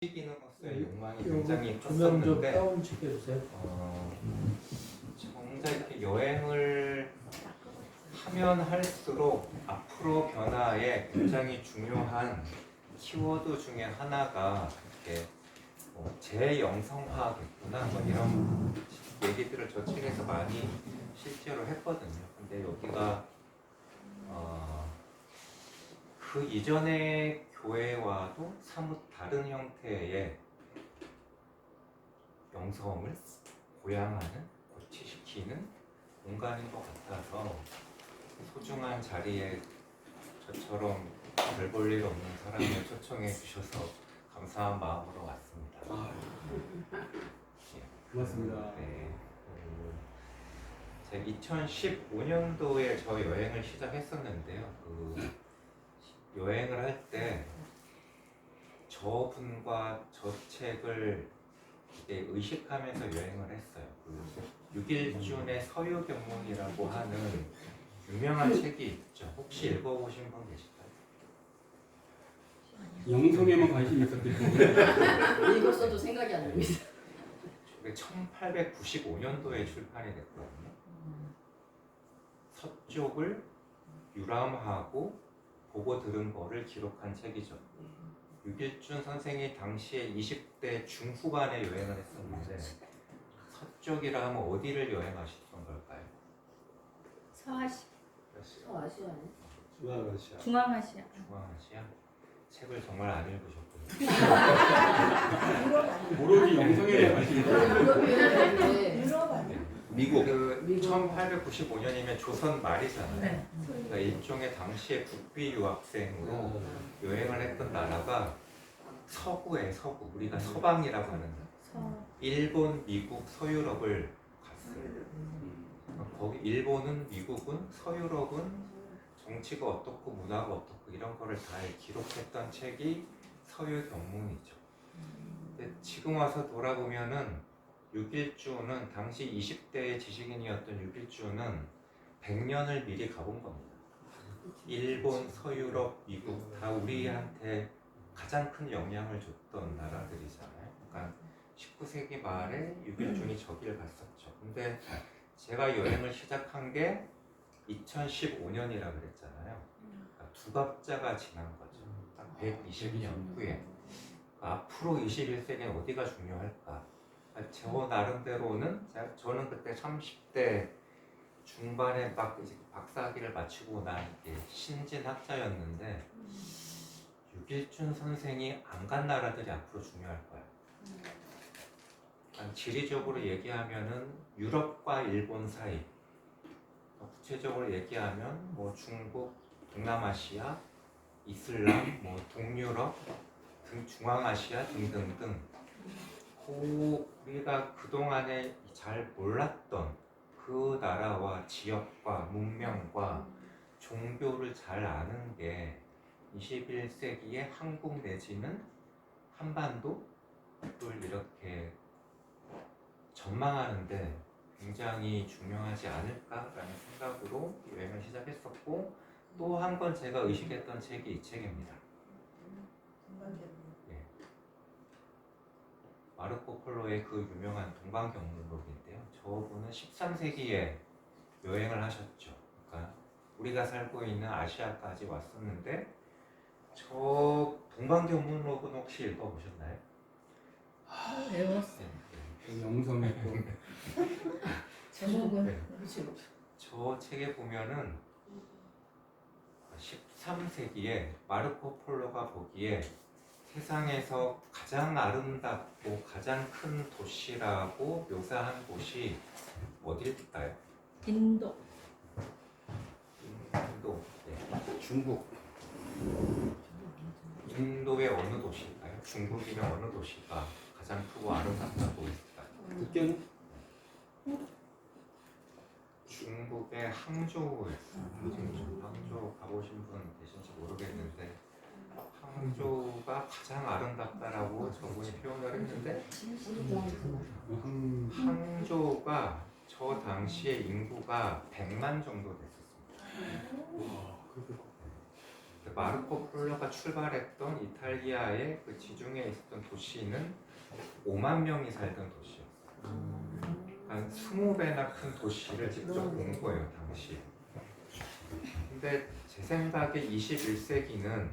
기능으로서의 욕망이 굉장히 조명 좀 컸었는데 다운 시켜주세요. 정작 이렇게 여행을 하면 할수록 앞으로 변화에 굉장히 중요한 키워드 중에 하나가 이렇게 재영성화겠구나 뭐 이런 얘기들을 저 책에서 많이 실제로 했거든요. 근데 여기가 그 이전의 교회와도 사뭇 다른 형태의 영성을 고양하는, 고취시키는 공간인 것 같아서 소중한 자리에 저처럼 별 볼 일 없는 사람을 초청해 주셔서 감사한 마음으로 왔습니다. 고맙습니다. 네. 제가 2015년도에 저 여행을 시작했었는데요. 그 여행을 할 때 저분과 저 책을 이제 의식하면서 여행을 했어요. 그 육일준의 서유경문이라고 하는 유명한 책이 있죠. 혹시 읽어보신 분 계실까요? 영성에만 관심이 있었기 때문에 읽었어도 생각이 안 납니다. 이게 1895년도에 출판이 됐거든요. 서쪽을 유람하고 보고 들은 거를 기록한 책이죠. 육일준 선생이 당시에 20대 중후반에 여행을 했었는데 서쪽이라 하면 어디를 여행하셨던 걸까요? 서아시, 아시아네. 중앙아시아. 중앙아시아. 중앙아시아? 책을 정말 안 읽으셨군요. 오로지 영성에 관심이 있어요. 유럽 미국. 그 1895년이면 조선 말이잖아요. 네. 그러니까 일종의 당시의 북비 유학생으로 여행을 했던 나라가 서구에 서구, 우리가 서방이라고 하는 일본, 미국, 서유럽을 갔어요. 거기 일본은, 미국은, 서유럽은 정치가 어떻고 문화가 어떻고 이런 거를 다 기록했던 책이 서유경문이죠. 근데 지금 와서 돌아보면은 육일주는 당시 20대의 지식인이었던 육일주는 100년을 미리 가본 겁니다. 일본, 서유럽, 미국 다 우리한테 가장 큰 영향을 줬던 나라들이잖아요. 그러니까 19세기 말에 육일준이 저기를 갔었죠. 근데 제가 여행을 시작한 게 2015년이라 그랬잖아요. 그러니까 두 갑자가 지난 거죠. 딱 120년 후에. 앞으로 21세기는 어디가 중요할까? 저 나름대로는 저는 그때 30대 중반에 막 이제 박사학위를 마치고 난 신진학자였는데 육일준 선생이 안 간 나라들이 앞으로 중요할 거야. 지리적으로 얘기하면은 유럽과 일본 사이, 구체적으로 얘기하면 뭐 중국, 동남아시아, 이슬람, 뭐 동유럽, 중앙아시아 등등등. 우리가 그동안에 잘 몰랐던 그 나라와 지역과 문명과 종교를 잘 아는 게 21세기의 한국 내지는 한반도를 이렇게 전망하는데 굉장히 중요하지 않을까라는 생각으로 여행을 시작했었고, 또 한 번 제가 의식했던 책이 이 책입니다. 마르코 폴로의 그 유명한 동방경문록인데요. 저분은 13세기에 여행을 하셨죠. 그러니까 우리가 살고 있는 아시아까지 왔었는데, 저 동방경문록은 혹시 읽어보셨나요? 외웠어요. 영성에 또 제목은 네. 저 책에 보면은 13세기에 마르코 폴로가 보기에 세상에서 가장 아름답고 가장 큰 도시라고 묘사한 곳이 어딜까요? 인도. 인도. 네. 중국 인도의 어느 도시일까요? 중국이면 어느 도시가 가장 크고 아름답다고 있을까요? 북경 중국의 항저우였어요. 항저우 가보신 분 계신지 모르겠는데 항저우가 가장 아름답다라고 저분이 표현을 했는데, 항저우가 저 당시에 인구가 100만 정도 됐었습니다. 마르코 폴로가 출발했던 이탈리아의 그 지중해에 있었던 도시는 5만 명이 살던 도시였어요. 한 20배나 큰 도시를 직접 본 거예요, 당시에. 근데 제 생각에 21세기는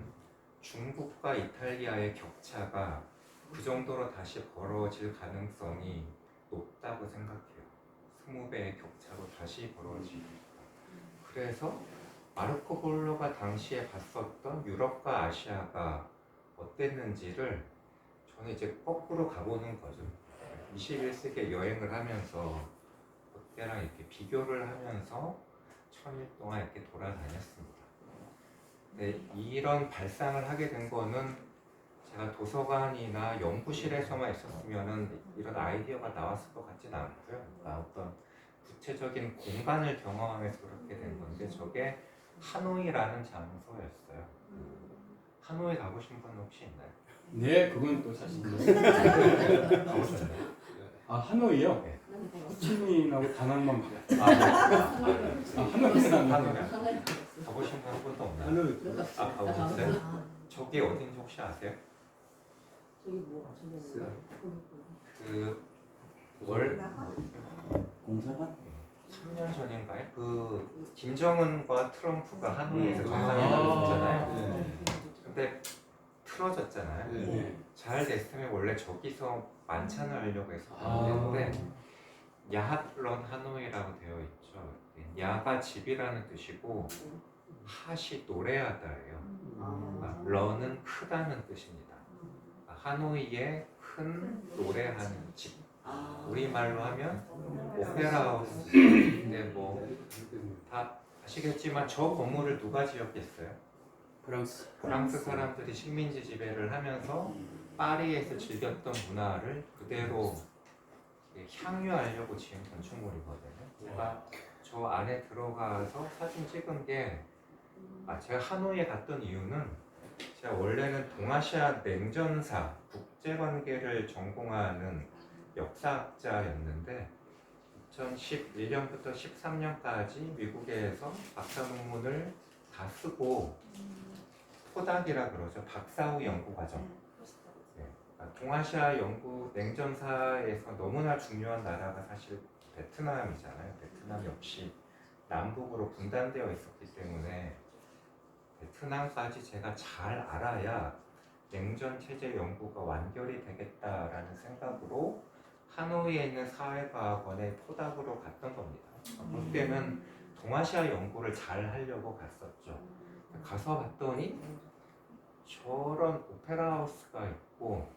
중국과 이탈리아의 격차가 그 정도로 다시 벌어질 가능성이 높다고 생각해요. 20배의 격차로 다시 벌어지니까. 그래서 마르코 폴로가 당시에 봤었던 유럽과 아시아가 어땠는지를 저는 이제 거꾸로 가보는 거죠. 21세기에 여행을 하면서 그때랑 이렇게 비교를 하면서 1000일 동안 이렇게 돌아다녔습니다. 근데 이런 발상을 하게 된 거는 제가 도서관이나 연구실에서만 있었으면은 이런 아이디어가 나왔을 것 같진 않고요. 그러니까 어떤 구체적인 공간을 경험하면서 그렇게 된 건데 저게 하노이라는 장소였어요. 하노이 가보신 분 혹시 있나요? 네, 그건 또 사실이에요. 가보셨나요? 아, 하노이요? 네. 호치민하고 다낭만 가요. 하노이는 하노이. 가보신 분 한 분도 없나요? 하늘 가보셨어요? 저기 어딘지 혹시 아세요? 저기 뭐 저기 그월 공사관? 3년 전인가요? 그 김정은과 트럼프가 하노이에서 네. 정상회담을 했잖아요. 네. 근데 틀어졌잖아요. 네. 잘 됐으면 원래 저기서 만찬을 하려고 했었는데 야핫런 하노이라고 되어 있죠. 야가 집이라는 뜻이고 핫이 노래하다예요. 런은 크다는 뜻입니다. 하노이의 큰 노래하는 집. 우리말로 하면 오페라 하우스. 근데 뭐 다 아시겠지만 저 건물을 누가 지었겠어요? 프랑스 사람들이 식민지 지배를 하면서 파리에서 즐겼던 문화를 그대로 향유하려고 지은 건축물이거든요. 제가 저 안에 들어가서 사진 찍은 게 제가 하노이에 갔던 이유는 제가 원래는 동아시아 냉전사 국제관계를 전공하는 역사학자였는데 2011년부터 13년까지 미국에서 박사 논문을 다 쓰고 포닥이라 그러죠. 박사 후 연구 과정. 동아시아 연구 냉전사에서 너무나 중요한 나라가 사실 베트남이잖아요. 베트남 역시 남북으로 분단되어 있었기 때문에 베트남까지 제가 잘 알아야 냉전 체제 연구가 완결이 되겠다라는 생각으로 하노이에 있는 사회과학원에 포닥으로 갔던 겁니다. 그때는 동아시아 연구를 잘 하려고 갔었죠. 가서 봤더니 저런 오페라 하우스가 있고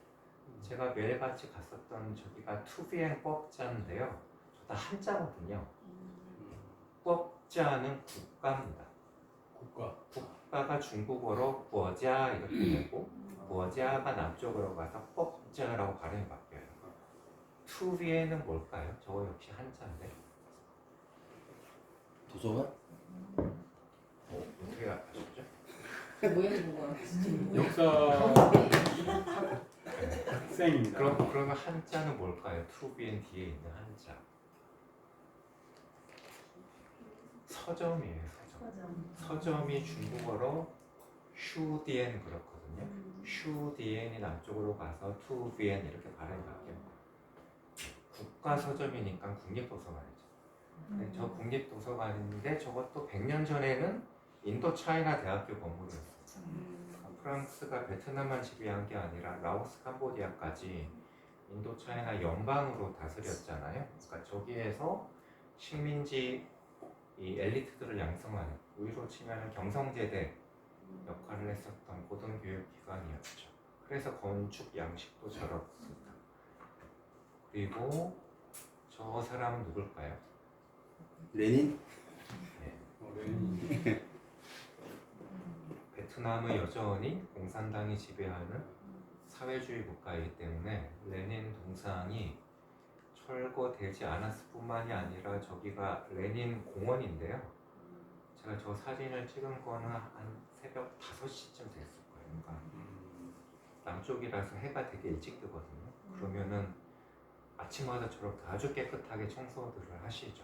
제가 매일같이 갔었던 저기가 투비엔 뻑자인데요. 저 다 한자거든요. 뻑자는 국가입니다. 국가가 중국어로 버자 이렇게 되고 버자가 남쪽으로 가서 뻑자라고 발음이 바뀌어요. 투비엔은 뭘까요? 저거 역시 한자인데. 도서관? 어떻게 아셨죠? 모양이 뭐야? 역사 학생입니다. 그러면 한자는 뭘까요? 투비엔 뒤에 있는 한자. 서점이에요. 서점이 중국어로 슈디엔 그렇거든요. 슈디엔이 남쪽으로 가서 투비엔 이렇게 발음이 바뀌어요. 국가 서점이니까 국립도서관이죠. 저 국립도서관인데 저것도 100년 전에는 인도차이나 대학교 건물이었어요. 프랑스가 베트남만 지배한 게 아니라 라오스, 캄보디아까지 인도차이나 연방으로 다스렸잖아요. 그러니까 저기에서 식민지 이 엘리트들을 양성하는 우리로 치면 경성제대 역할을 했었던 고등교육기관이었죠. 그래서 건축 양식도 저렇습니다. 그리고 저 사람은 누굴까요? 레닌? 베트남은 여전히 공산당이 지배하는 사회주의 국가이기 때문에 레닌 동상이 철거되지 않았을 뿐만이 아니라 저기가 레닌 공원인데요. 제가 저 사진을 찍은 거는 한 새벽 5시쯤 됐을 거예요. 그러니까 남쪽이라서 해가 되게 일찍 뜨거든요. 그러면은 아침마다 저렇게 아주 깨끗하게 청소들을 하시죠.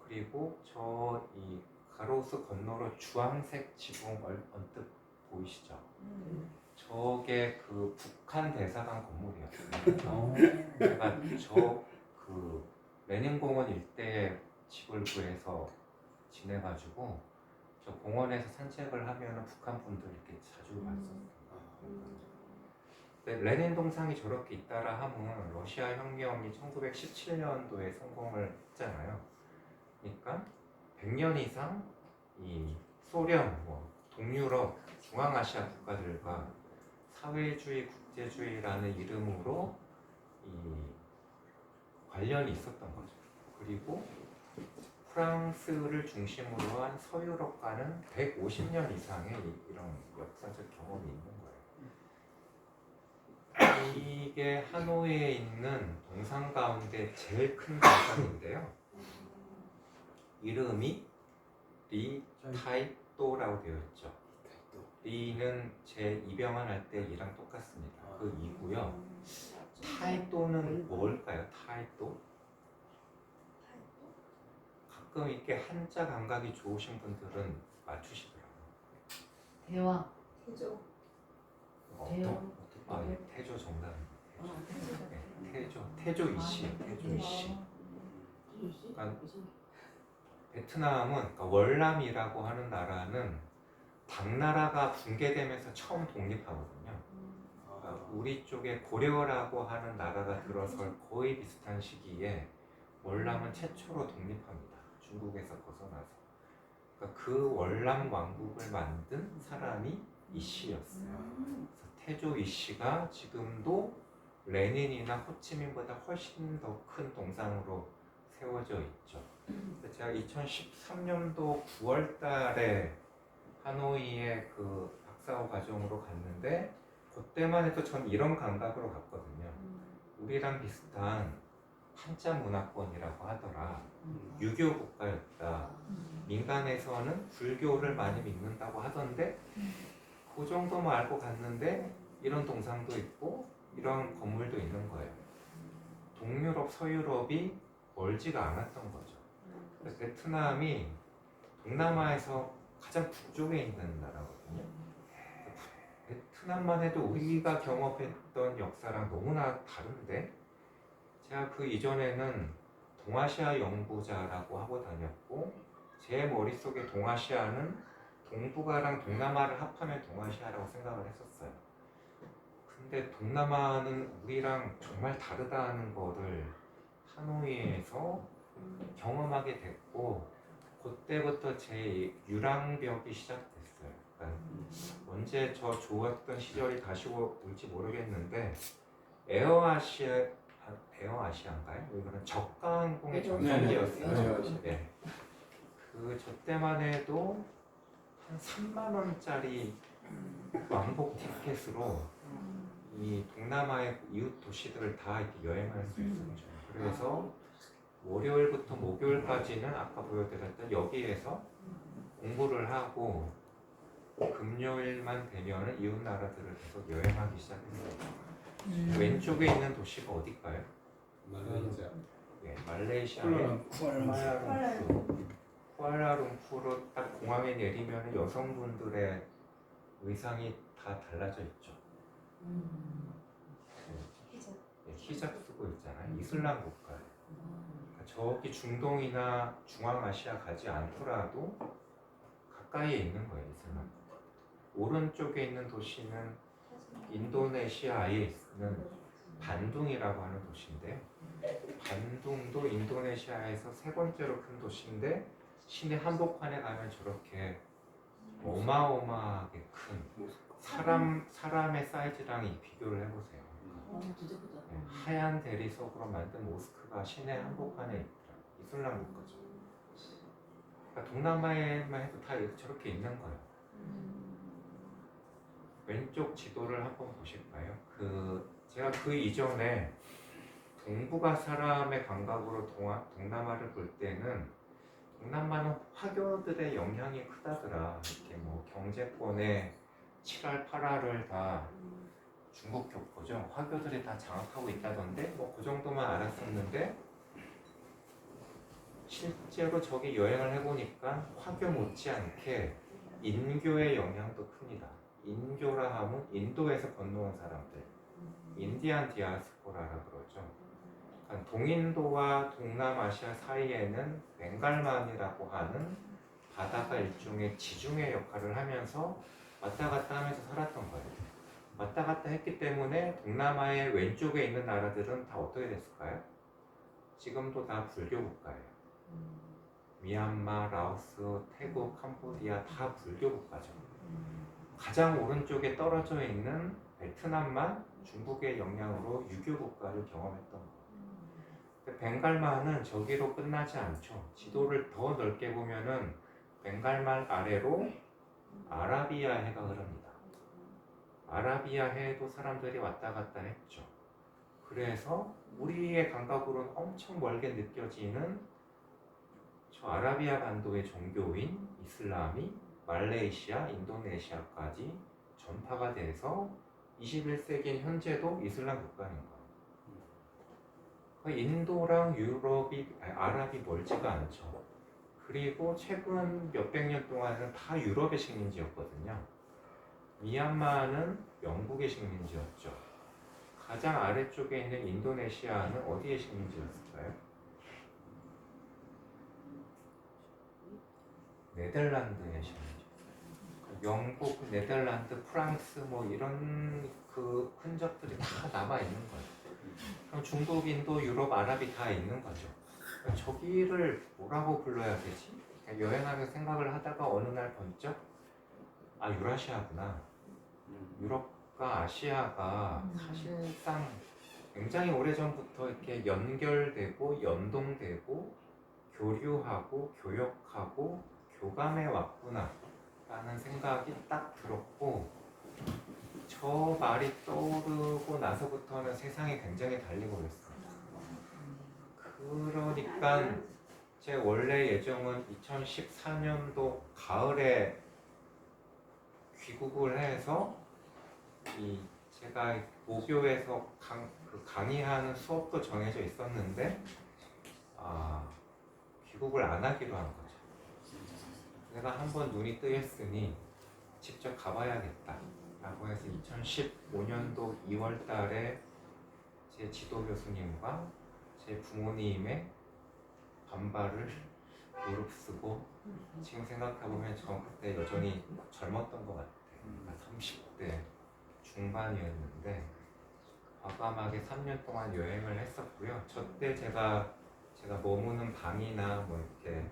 그리고 저 이 가로수 건너로 주황색 지붕 언뜻 보이시죠? 저게 그 북한 대사관 건물이었어요. 제가 저 그 레닌공원 일대에 집을 구해서 지내가지고 저 공원에서 산책을 하면은 북한 분들 이렇게 자주 봤었어요. 근데 레닌 동상이 저렇게 있다라 하면 러시아 혁명이 1917년도에 성공을 했잖아요. 그러니까 100년 이상 이 소련, 뭐 동유럽, 중앙아시아 국가들과 사회주의, 국제주의라는 이름으로 이 관련이 있었던 거죠. 그리고 프랑스를 중심으로 한 서유럽과는 150년 이상의 이런 역사적 경험이 있는 거예요. 이게 하노이에 있는 동상 가운데 제일 큰 동상인데요. 이름이 리 타이또라고 되어 있죠. 리는 제 이병헌 할 때 이랑 똑같습니다. 그 이고요. 타이또는 뭘까요? 타이또? 가끔 이렇게 한자 감각이 좋으신 분들은 맞추시더라고요. 대화. 태조. 대화. 예, 태조 정답입니다. 태조 이씨, 태조 이씨. 그러니까 베트남은 그러니까 월남이라고 하는 나라는 당나라가 붕괴되면서 처음 독립하거든요. 그러니까 우리 쪽에 고려라고 하는 나라가 들어설 거의 비슷한 시기에 월남은 최초로 독립합니다. 중국에서 벗어나서. 그러니까 그 월남 왕국을 만든 사람이 이씨였어요. 그래서 태조 이씨가 지금도 레닌이나 호치민보다 훨씬 더 큰 동상으로 세워져 있죠. 제가 2013년도 9월 달에 하노이에 그 박사호 과정으로 갔는데 그때만 해도 전 이런 감각으로 갔거든요. 우리랑 비슷한 한자 문화권이라고 하더라. 유교 국가였다. 민간에서는 불교를 많이 믿는다고 하던데 그 정도만 알고 갔는데 이런 동상도 있고 이런 건물도 있는 거예요. 동유럽, 서유럽이 멀지가 않았던 거죠. 베트남이 동남아에서 가장 북쪽에 있는 나라거든요. 베트남만 해도 우리가 경험했던 역사랑 너무나 다른데 제가 그 이전에는 동아시아 연구자라고 하고 다녔고 제 머릿속에 동아시아는 동북아랑 동남아를 합하면 동아시아라고 생각을 했었어요. 근데 동남아는 우리랑 정말 다르다는 거를 하노이에서 경험하게 됐고 그때부터 제 유랑벽이 시작됐어요. 그러니까 언제 저 좋았던 시절이 다시 올지 모르겠는데 에어아시아인가요? 이거는 저가항공의 전성기였어요. 네. 저 때만 해도 한 3만 원짜리 왕복 티켓으로 이 동남아의 이웃 도시들을 다 이렇게 여행할 수 있었죠. 그래서 월요일부터 목요일까지는 아까 보여드렸던 여기에서 공부를 하고 금요일만 되면은 이웃 나라들을 계속 여행하기 시작했어요. 왼쪽에 있는 도시가 어딜까요? 말레이시아. 네, 말레이시아의 쿠알라룸푸르 딱 공항에 내리면 여성분들의 의상이 다 달라져 있죠. 네, 히잡 쓰고 있잖아요. 이슬람 국가예요. 그러니까 저기 중동이나 중앙아시아 가지 않더라도 가까이에 있는 거예요. 이슬람. 오른쪽에 있는 도시는 인도네시아에 있는 반둥이라고 하는 도시인데요. 반둥도 인도네시아에서 세 번째로 큰 도시인데 시내 한복판에 가면 저렇게 어마어마하게 큰 사람의 사이즈랑 비교를 해보세요. 네, 하얀 대리석으로 만든 모스크가 시내 한복판에 있더라고요. 이슬람 국가죠. 그러니까 동남아에만 해도 다 저렇게 있는 거예요. 왼쪽 지도를 한번 보실까요? 제가 그 이전에 동북아 사람의 감각으로 동남아를 볼 때는 동남아는 화교들의 영향이 크다더라. 이렇게 뭐 경제권의 7할 8할을 다 중국 교포죠. 화교들이 다 장악하고 있다던데 뭐 그 정도만 알았었는데 실제로 저기 여행을 해보니까 화교 못지않게 인교의 영향도 큽니다. 인교라 하면 인도에서 건너온 사람들, 인디안 디아스포라라 그러죠. 그러니까 동인도와 동남아시아 사이에는 벵갈만이라고 하는 바다가 일종의 지중해 역할을 하면서 왔다 갔다 하면서 살았던 거예요. 왔다 갔다 했기 때문에 동남아의 왼쪽에 있는 나라들은 다 어떻게 됐을까요? 지금도 다 불교 국가예요. 미얀마, 라오스, 태국, 캄보디아 다 불교 국가죠. 가장 오른쪽에 떨어져 있는 베트남만 중국의 영향으로 유교 국가를 경험했던 거예요. 벵갈만은 저기로 끝나지 않죠. 지도를 더 넓게 보면은 벵갈만 아래로 아라비아 해가 흐릅니다. 아라비아 해에도 사람들이 왔다 갔다 했죠. 그래서 우리의 감각으로는 엄청 멀게 느껴지는 저 아라비아 반도의 종교인 이슬람이 말레이시아, 인도네시아까지 전파가 돼서 21세기인 현재도 이슬람 국가인 거예요. 인도랑 유럽이, 아랍이 멀지가 않죠. 그리고 최근 몇백 년 동안은 다 유럽의 식민지였거든요. 미얀마는 영국의 식민지였죠. 가장 아래쪽에 있는 인도네시아는 어디의 식민지였을까요? 네덜란드의 식민지. 영국, 네덜란드, 프랑스 뭐 이런 그 흔적들이 다 남아 있는 거예요. 그럼 중국, 인도, 유럽, 아랍이 다 있는 거죠. 그러니까 저기를 뭐라고 불러야 되지? 그러니까 여행하면서 생각을 하다가 어느 날 번쩍 아 유라시아구나. 유럽과 아시아가 사실상 굉장히 오래전부터 이렇게 연결되고 연동되고 교류하고 교역하고 교감해 왔구나 라는 생각이 딱 들었고, 저 말이 떠오르고 나서부터는 세상이 굉장히 달리 보였습니다. 그러니까 제 원래 예정은 2014년도 가을에 귀국을 해서 제가 모교에서 강의하는 수업도 정해져 있었는데 귀국을 안 하기로 한 거죠. 내가 한번 눈이 뜨였으니 직접 가봐야겠다 라고 해서 2015년도 2월 달에 제 지도 교수님과 제 부모님의 반발을 무릅쓰고, 지금 생각해보면 저 그때 여전히 젊었던 것 같아요. 30대 중반이었는데 과감하게 3년 동안 여행을 했었고요. 저때 제가 머무는 방이나 뭐 이렇게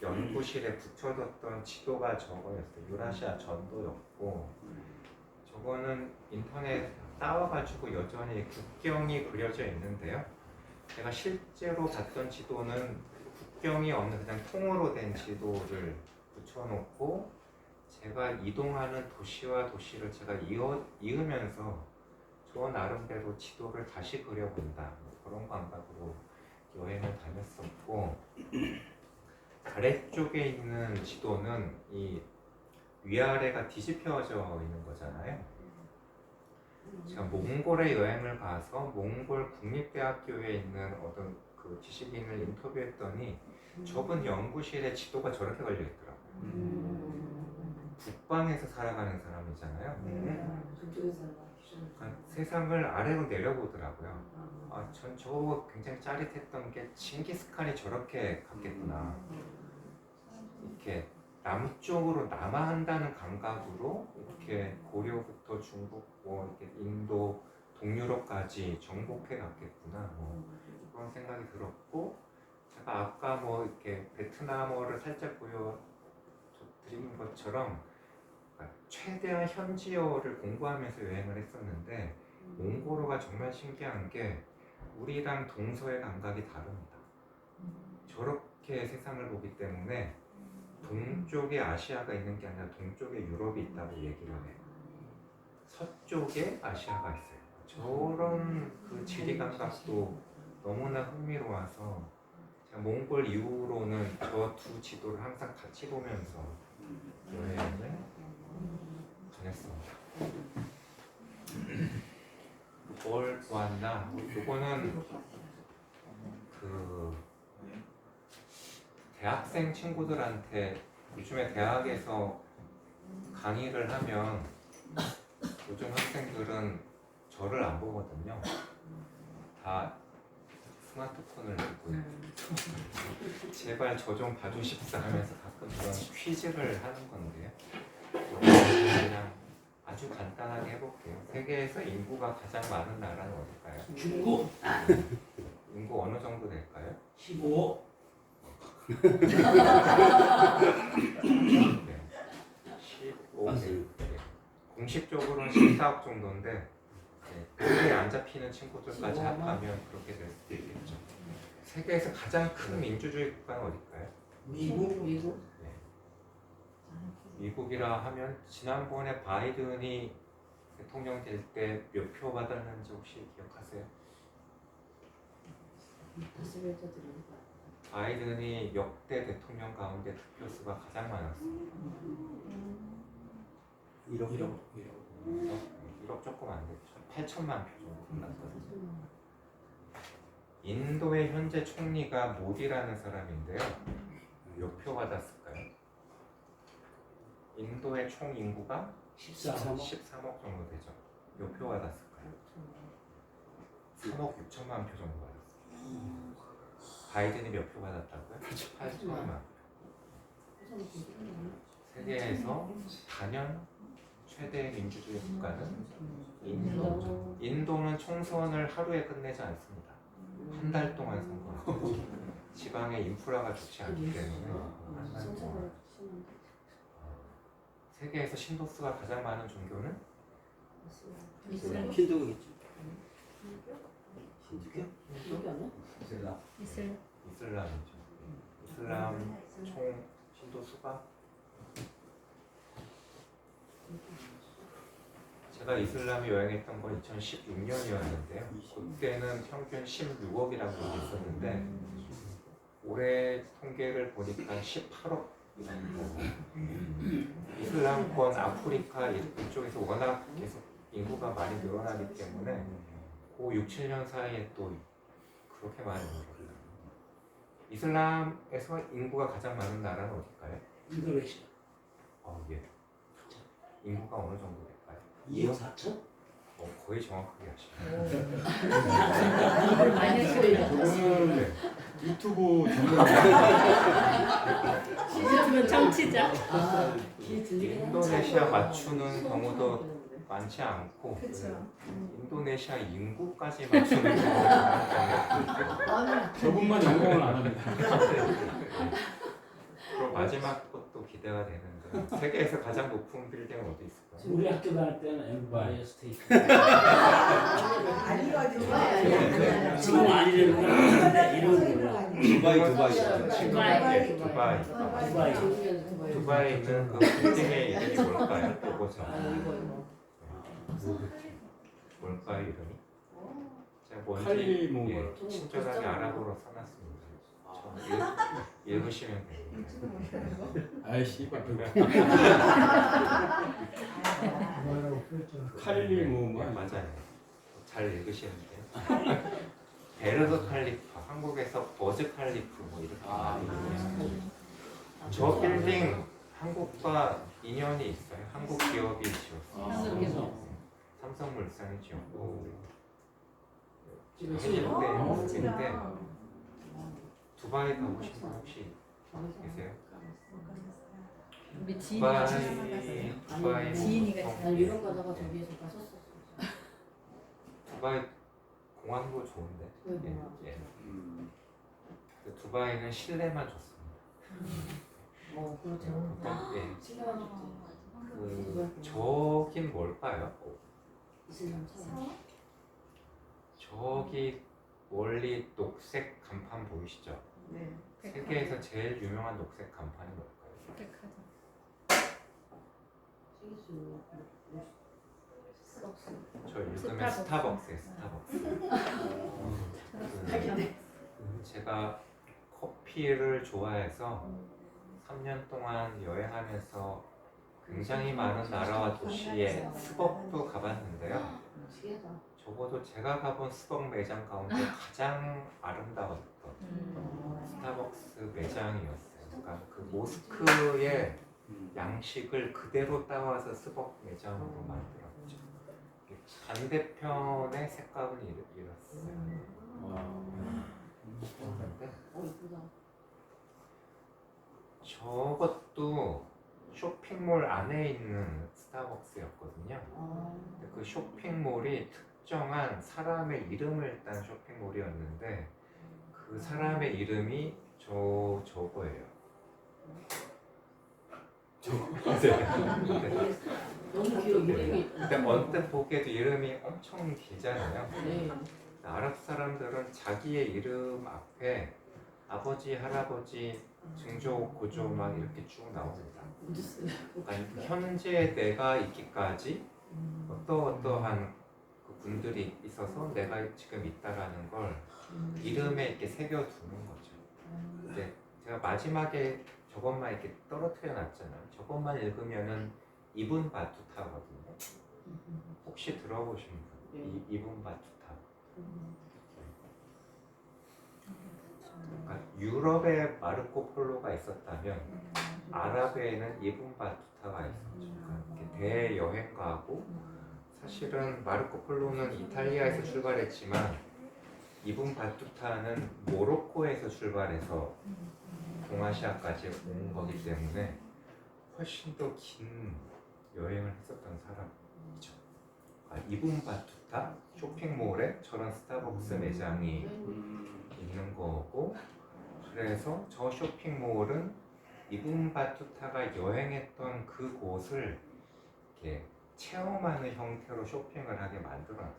연구실에 붙여뒀던 지도가 저거였어요. 유라시아 전도였고, 저거는 인터넷 따와가지고 여전히 국경이 그려져 있는데요. 제가 실제로 봤던 지도는 국경이 없는 그냥 통으로 된 지도를 붙여놓고, 제가 이동하는 도시와 도시를 제가 이으면서 저 나름대로 지도를 다시 그려본다, 뭐 그런 감각으로 여행을 다녔었고, 아래쪽에 있는 지도는 이 위아래가 뒤집혀져 있는 거잖아요. 제가 몽골에 여행을 가서 몽골 국립대학교에 있는 어떤 그 지식인을 인터뷰했더니 저분 연구실에 지도가 저렇게 걸려 있더라고요. 북방에서 살아가는 사람이잖아요. 그러니까 세상을 아래로 내려보더라고요. 전 저거 굉장히 짜릿했던 게 칭기스칸이 저렇게 갔겠구나. 이렇게 남쪽으로 남하한다는 감각으로 이렇게 고려부터 중국, 뭐 이렇게 인도, 동유럽까지 정복해 갔겠구나. 뭐 그런 생각이 들었고, 제가 아까 뭐 이렇게 베트남어를 살짝 보여드린 것처럼 최대한 현지어를 공부하면서 여행을 했었는데, 몽골어가 정말 신기한 게 우리랑 동서의 감각이 다릅니다. 저렇게 세상을 보기 때문에 동쪽에 아시아가 있는 게 아니라 동쪽에 유럽이 있다고 얘기를 해요. 서쪽에 아시아가 있어요. 저런 그 지리 감각도 너무나 흥미로워서 제가 몽골 이후로는 저 두 지도를 항상 같이 보면서 여행을 다녔습니다. 뭘 보았나? 이거는 그 대학생 친구들한테 요즘에 대학에서 강의를 하면 요즘 학생들은 저를 안 보거든요. 다 스마트폰을 들고 제발 저 좀 봐주십사 하면서 가끔 그런 퀴즈를 하는 건데요. 그냥 아주 간단하게 해볼게요. 세계에서 인구가 가장 많은 나라는 어딜까요? 중국 인구 어느 정도 될까요? 15. 네. 15. 맞습니다. 네. 공식적으로는 14억 정도인데 그게 안 잡히는 친구들까지 합하면 그렇게 될 수도 있겠죠. 세계에서 가장 큰 민주주의 국가는 어딜까요? 미국. 네. 미국이라 하면 지난번에 바이든이 대통령 될 때 몇 표 받았는지 혹시 기억하세요? 바이든이 역대 대통령 가운데 득표수가 가장 많았습니다. 1억. 1억 조금 안 됐죠. 8천만 표 정도 받았거든요. 인도의 현재 총리가 모디라는 사람인데요. 몇 표 받았을까요? 인도의 총 인구가 13억. 13억 정도 되죠. 몇 표 받았을까요? 3억 6천만 표 정도 받았어요. 바이든이 몇 표 받았다고요? 8천만 표. 세계에서 단연 최대 민주주의 국가는 인도죠. 인도는 총선을 하루에 끝내지 않습니다. 한 달 동안 선거하죠. 지방의 인프라가 좋지 않기 때문에 한 달 동안. 세계에서 신도수가 가장 많은 종교는 이슬람. 힌두겠죠. 힌두교? 이슬람. 이슬람이죠. 이슬람 총 신도수가 제가 이슬람에 여행했던 건 2016년이었는데요. 그때는 평균 16억이라고 있었는데 올해 통계를 보니까 18억. 이슬람권 아프리카 이쪽에서 워낙 계속 인구가 많이 늘어나기 때문에 그 6, 7년 사이에 또 그렇게 많이 늘어요. 이슬람에서 인구가 가장 많은 나라는 어딜까요? 인도네시아. 예. 인구가 어느 정도 될까요? 2억 4천? 거의 정확하게 하시네요. 이걸 많이 했어요. 저거는 유튜브 전문. 시즌은 정치자. 인도네시아 맞추는 경우도 많지 않고 인도네시아 인구까지 맞추는 경우가 저분만 전공은 안 합니다. 그럼 마지막 것도 기대가 되는데 세계에서 가장 높은 빌딩은 어디 있을까요? 우리 학교 다닐 때는 엠파이어 스테이트. 지금 아니려면 이런 두바이. 두바이. 두바이는 그 빌딩의 이름이 뭘까요? 보고서 뭘까요 이름이? 제가 뭔지 칼리 뭐 친절하게 아랍어로 써놨습니다. 읽으시면 됩니다. 아이 씨발. 칼리 뭐 네, 맞아요. 잘 읽으시면 돼요. 베르드 칼리프, 한국에서 버즈 칼리프 뭐 이렇게 많이 읽으시면 저 빌딩 한국과 인연이 있어요. 한국 기업이 지었어요. 삼성물산이 지었고 근데 두바이 가보신 분 혹시 계세요? 우리 두바이 지인이가 난 유럽 가다가 저기에서 갔었어. 두바이 공항도 좋은데 예. 그 두바이는 실내만 좋습니다. 그렇죠. 예. 신뢰가 좋지. 그 저긴 뭘까요? 이슬람 참. 저기 멀리 녹색 간판 보이시죠? 세계에서 제일 유명한 녹색 간판이 뭘까요? 저 읽으면 스타벅스예요. 제가 커피를 좋아해서 3년 동안 여행하면서 굉장히 많은 나라와 도시에 스벅도 가봤는데요. 적어도 제가 가본 스벅 매장 가운데 가장 아름다웠던 스타벅스 매장이었어요. 그러니까 그 모스크의 양식을 그대로 따와서 스벅 매장으로 만들었죠. 반대편의 색감은 이랬어요. 그런데 이쁘다. 저것도 쇼핑몰 안에 있는 스타벅스였거든요. 근데 그 쇼핑몰이 특정한 사람의 이름을 딴 쇼핑몰이었는데 그 사람의 이름이 저거예요. 너무 귀여워. 이름이. 근데 언뜻 보기에도 이름이 엄청 길잖아요. 네. 아랍 사람들은 자기의 이름 앞에 아버지, 할아버지, 증조, 고조 막 이렇게 쭉 나옵니다. 그러니까 현재 내가 있기까지 어떠한 그 분들이 있어서 내가 지금 있다라는 걸 이름에 이렇게 새겨두는 거죠. 근데 제가 마지막에 저것만 이렇게 떨어뜨려 놨잖아요. 저것만 읽으면은 이분 바투타거든요. 혹시 들어보신 분? 이분 바투타. 그러니까 유럽에 마르코 폴로가 있었다면 아랍에는 이분 바투타가 있었죠. 그러니까 대여행가고 사실은 마르코 폴로는 이탈리아에서 출발했지만 이분 바투타는 모로코에서 출발해서 동아시아까지 온 거기 때문에 훨씬 더 긴 여행을 했었던 사람이죠. 이분 바투타 쇼핑몰에 저런 스타벅스 매장이 있는 거고, 그래서 저 쇼핑몰은 이분 바투타가 여행했던 그 곳을 이렇게 체험하는 형태로 쇼핑을 하게 만들어놨어요.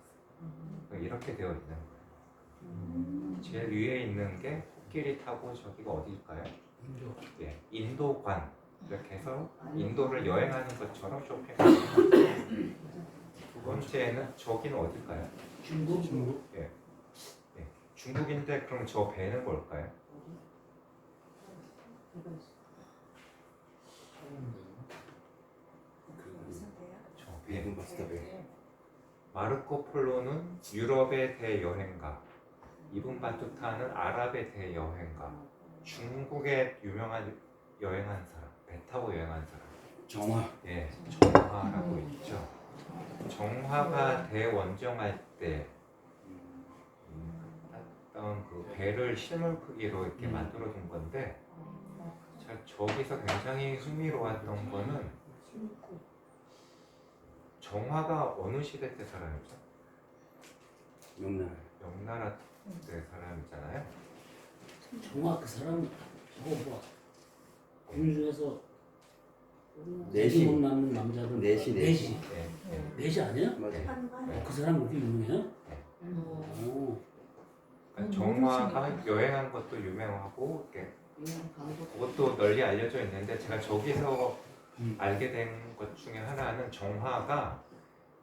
이렇게 되어 있는 거예요. 제일 위에 있는 게 코끼리 타고 저기가 어디일까요? 인도. 예, 인도관. 이렇게 해서 인도를 여행하는 것처럼 쇼핑하는 거예요. 두 번째는 저기는 어딜까요? 중국. 예. 예. 중국인데 그럼 저 배는 뭘까요? 저 배. 마르코 폴로는 유럽의 대여행가, 이분 바투타는 아랍의 대여행가, 중국의 유명한 여행한 사람, 배 타고 여행한 사람. 정화. 예, 정화라고 있죠. 정화가 대원정할 때 했던 그 배를 실물 크기로 이렇게 만들어 둔 건데, 자, 저기서 굉장히 흥미로웠던 거는 정화가 어느 시대 때 사람이죠? 명나라 때 사람이잖아요. 정화 그 사람 저거 뭐 공중에서 내시. 못 낳는 남자들. 내시. 예, 예. 내시 아니야? 맞아요. 그 사람 그렇게 유명해요? 어. 오. 그러니까 정화가 여행한 것도 유명하고 이렇게 그것도 널리 알려져 있는데, 제가 저기서 알게 된 것 중에 하나는 정화가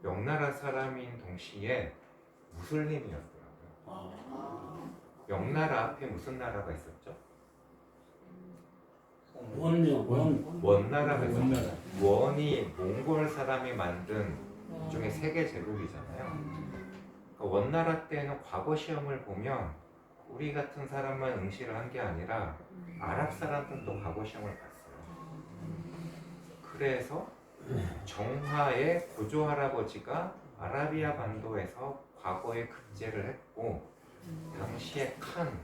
명나라 사람인 동시에 무슬림이었더라고요. 명나라 앞에 무슨 나라가 있었죠? 원나라가 있었죠. 원이 몽골 사람이 만든 일종의 세계 제국이잖아요. 그러니까 원나라 때는 과거 시험을 보면 우리 같은 사람만 응시를 한 게 아니라 아랍 사람들도 과거 시험을 봤어요. 그래서 정화의 고조 할아버지가 아라비아 반도에서 과거에 급제를 했고, 당시에 칸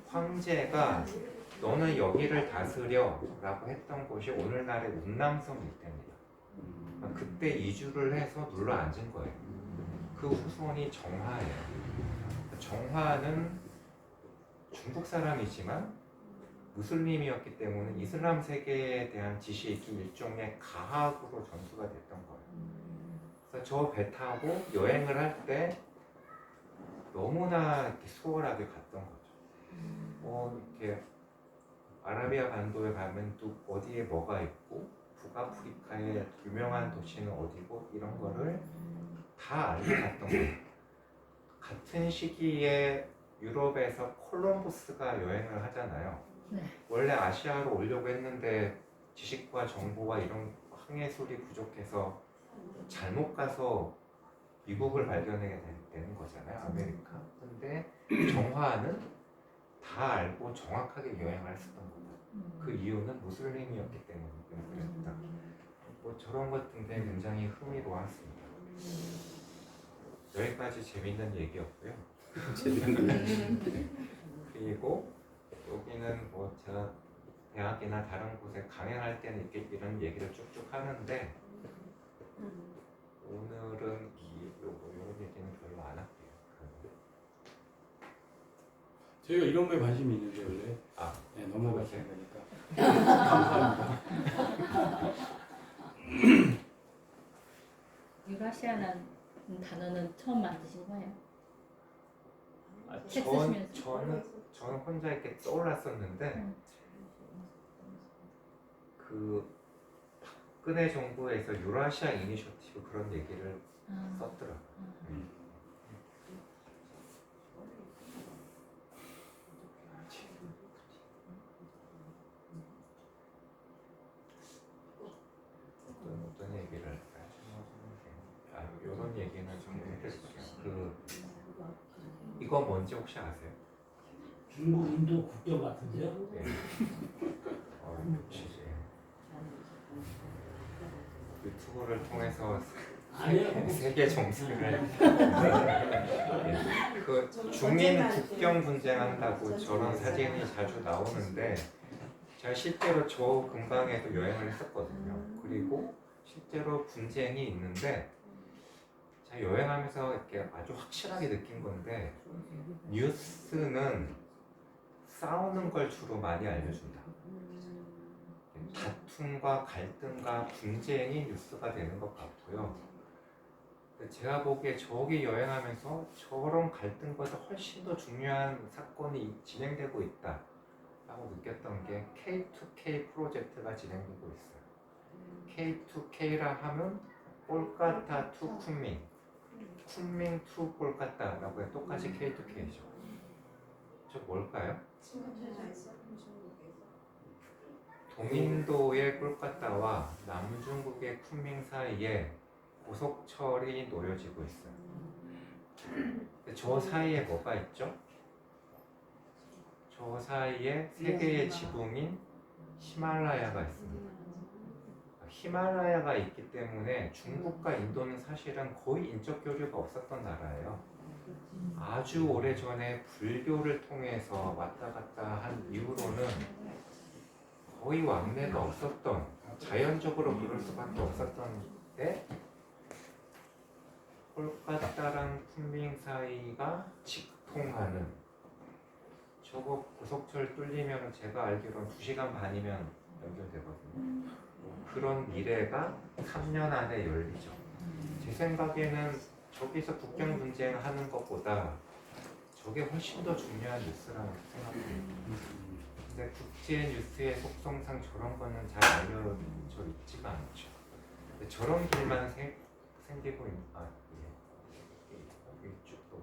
황제가 너는 여기를 다스려 라고 했던 곳이 오늘날의 운남성 일대입니다. 그때 이주를 해서 눌러 앉은 거예요. 그 후손이 정화예요. 정화는 중국 사람이지만 무슬림이었기 때문에 이슬람 세계에 대한 지식이 일종의 가학으로 전수가 됐던 거예요. 그래서 저 배 타고 여행을 할 때 너무나 이렇게 수월하게 갔던 거죠. 이렇게 아라비아 반도에 가면 또 어디에 뭐가 있고 북아프리카의 유명한 도시는 어디고 이런 거를 다 알고 갔던 거예요. 같은 시기에 유럽에서 콜럼버스가 여행을 하잖아요. 네. 원래 아시아로 오려고 했는데 지식과 정보와 이런 항해술이 부족해서 잘못 가서 미국을 발견하게 되는 거잖아요, 아메리카. 근데 정화는 다 다 알고 정확하게 여행을 했었던 거다. 그 이유는 무슬림이었기 때문에 그랬다. 뭐 저런 것 등등이 굉장히 흥미로웠습니다. 여기까지 재밌는 얘기였고요. 그리고 여기는 뭐 제가 대학이나 다른 곳에 강연할 때는 이렇게 이런 얘기를 쭉쭉 하는데 오늘은 이런 얘기는 별로 안 할게요. 저희가 이런 거에 관심이 있는데 원래 아, 네, 넘어가시는 그러세요? 거니까 감사합니다. 유라시아라는 단어는 처음 만드신 거예요? 책 쓰시면서? 저는 혼자 이렇게 떠올랐었는데 그 박근혜 정부에서 유라시아 이니셔티브 그런 얘기를 썼더라고요. 어떤 얘기를 이런 얘기는 좀 해드릴게요. 이거 뭔지 혹시 아세요? 중국 인도 국경 같은데요? 네. 역시 유튜브를 통해서 아니에요. 세계 정세를 그 중인 국경 분쟁한다고 저런 사진이 자주 나오는데 제가 실제로 저 근방에도 여행을 했었거든요. 그리고 실제로 분쟁이 있는데 제가 여행하면서 이렇게 아주 확실하게 느낀 건데 뉴스는 싸우는 걸 주로 많이 알려준다. 다툼과 갈등과 분쟁이 뉴스가 되는 것 같고요. 제가 보기에 저기 여행하면서 저런 갈등보다 훨씬 더 중요한 사건이 진행되고 있다 라고 느꼈던 게 K2K 프로젝트가 진행되고 있어요. K2K라 하면 꼴까타 투 쿤밍, 쿤밍 투 꼴까타라고 해 똑같이 K2K죠. 저 뭘까요? 동인도의 꼴까타와 남중국의 쿤밍 사이에 고속철이 놓여지고 있어요. 저 사이에 뭐가 있죠? 저 사이에 세계의 지붕인 히말라야가 있습니다. 히말라야가 있기 때문에 중국과 인도는 사실은 거의 인적 교류가 없었던 나라예요. 아주 오래전에 불교를 통해서 왔다 갔다 한 이후로는 거의 왕래가 없었던, 자연적으로 그럴 수밖에 없었던데 콜카타랑 쿤밍 사이가 직통하는, 저거 고속철 뚫리면 제가 알기로는 2시간 반이면 연결되거든요. 그런 미래가 3년 안에 열리죠. 제 생각에는 저기서 국경 분쟁하는 것보다 저게 훨씬 더 중요한 뉴스라고 생각합니다. 근데 국제 뉴스의 속성상 저런 거는 잘 알려져 있지가 않죠. 근데 저런 길만 생기고 있는, 이쪽도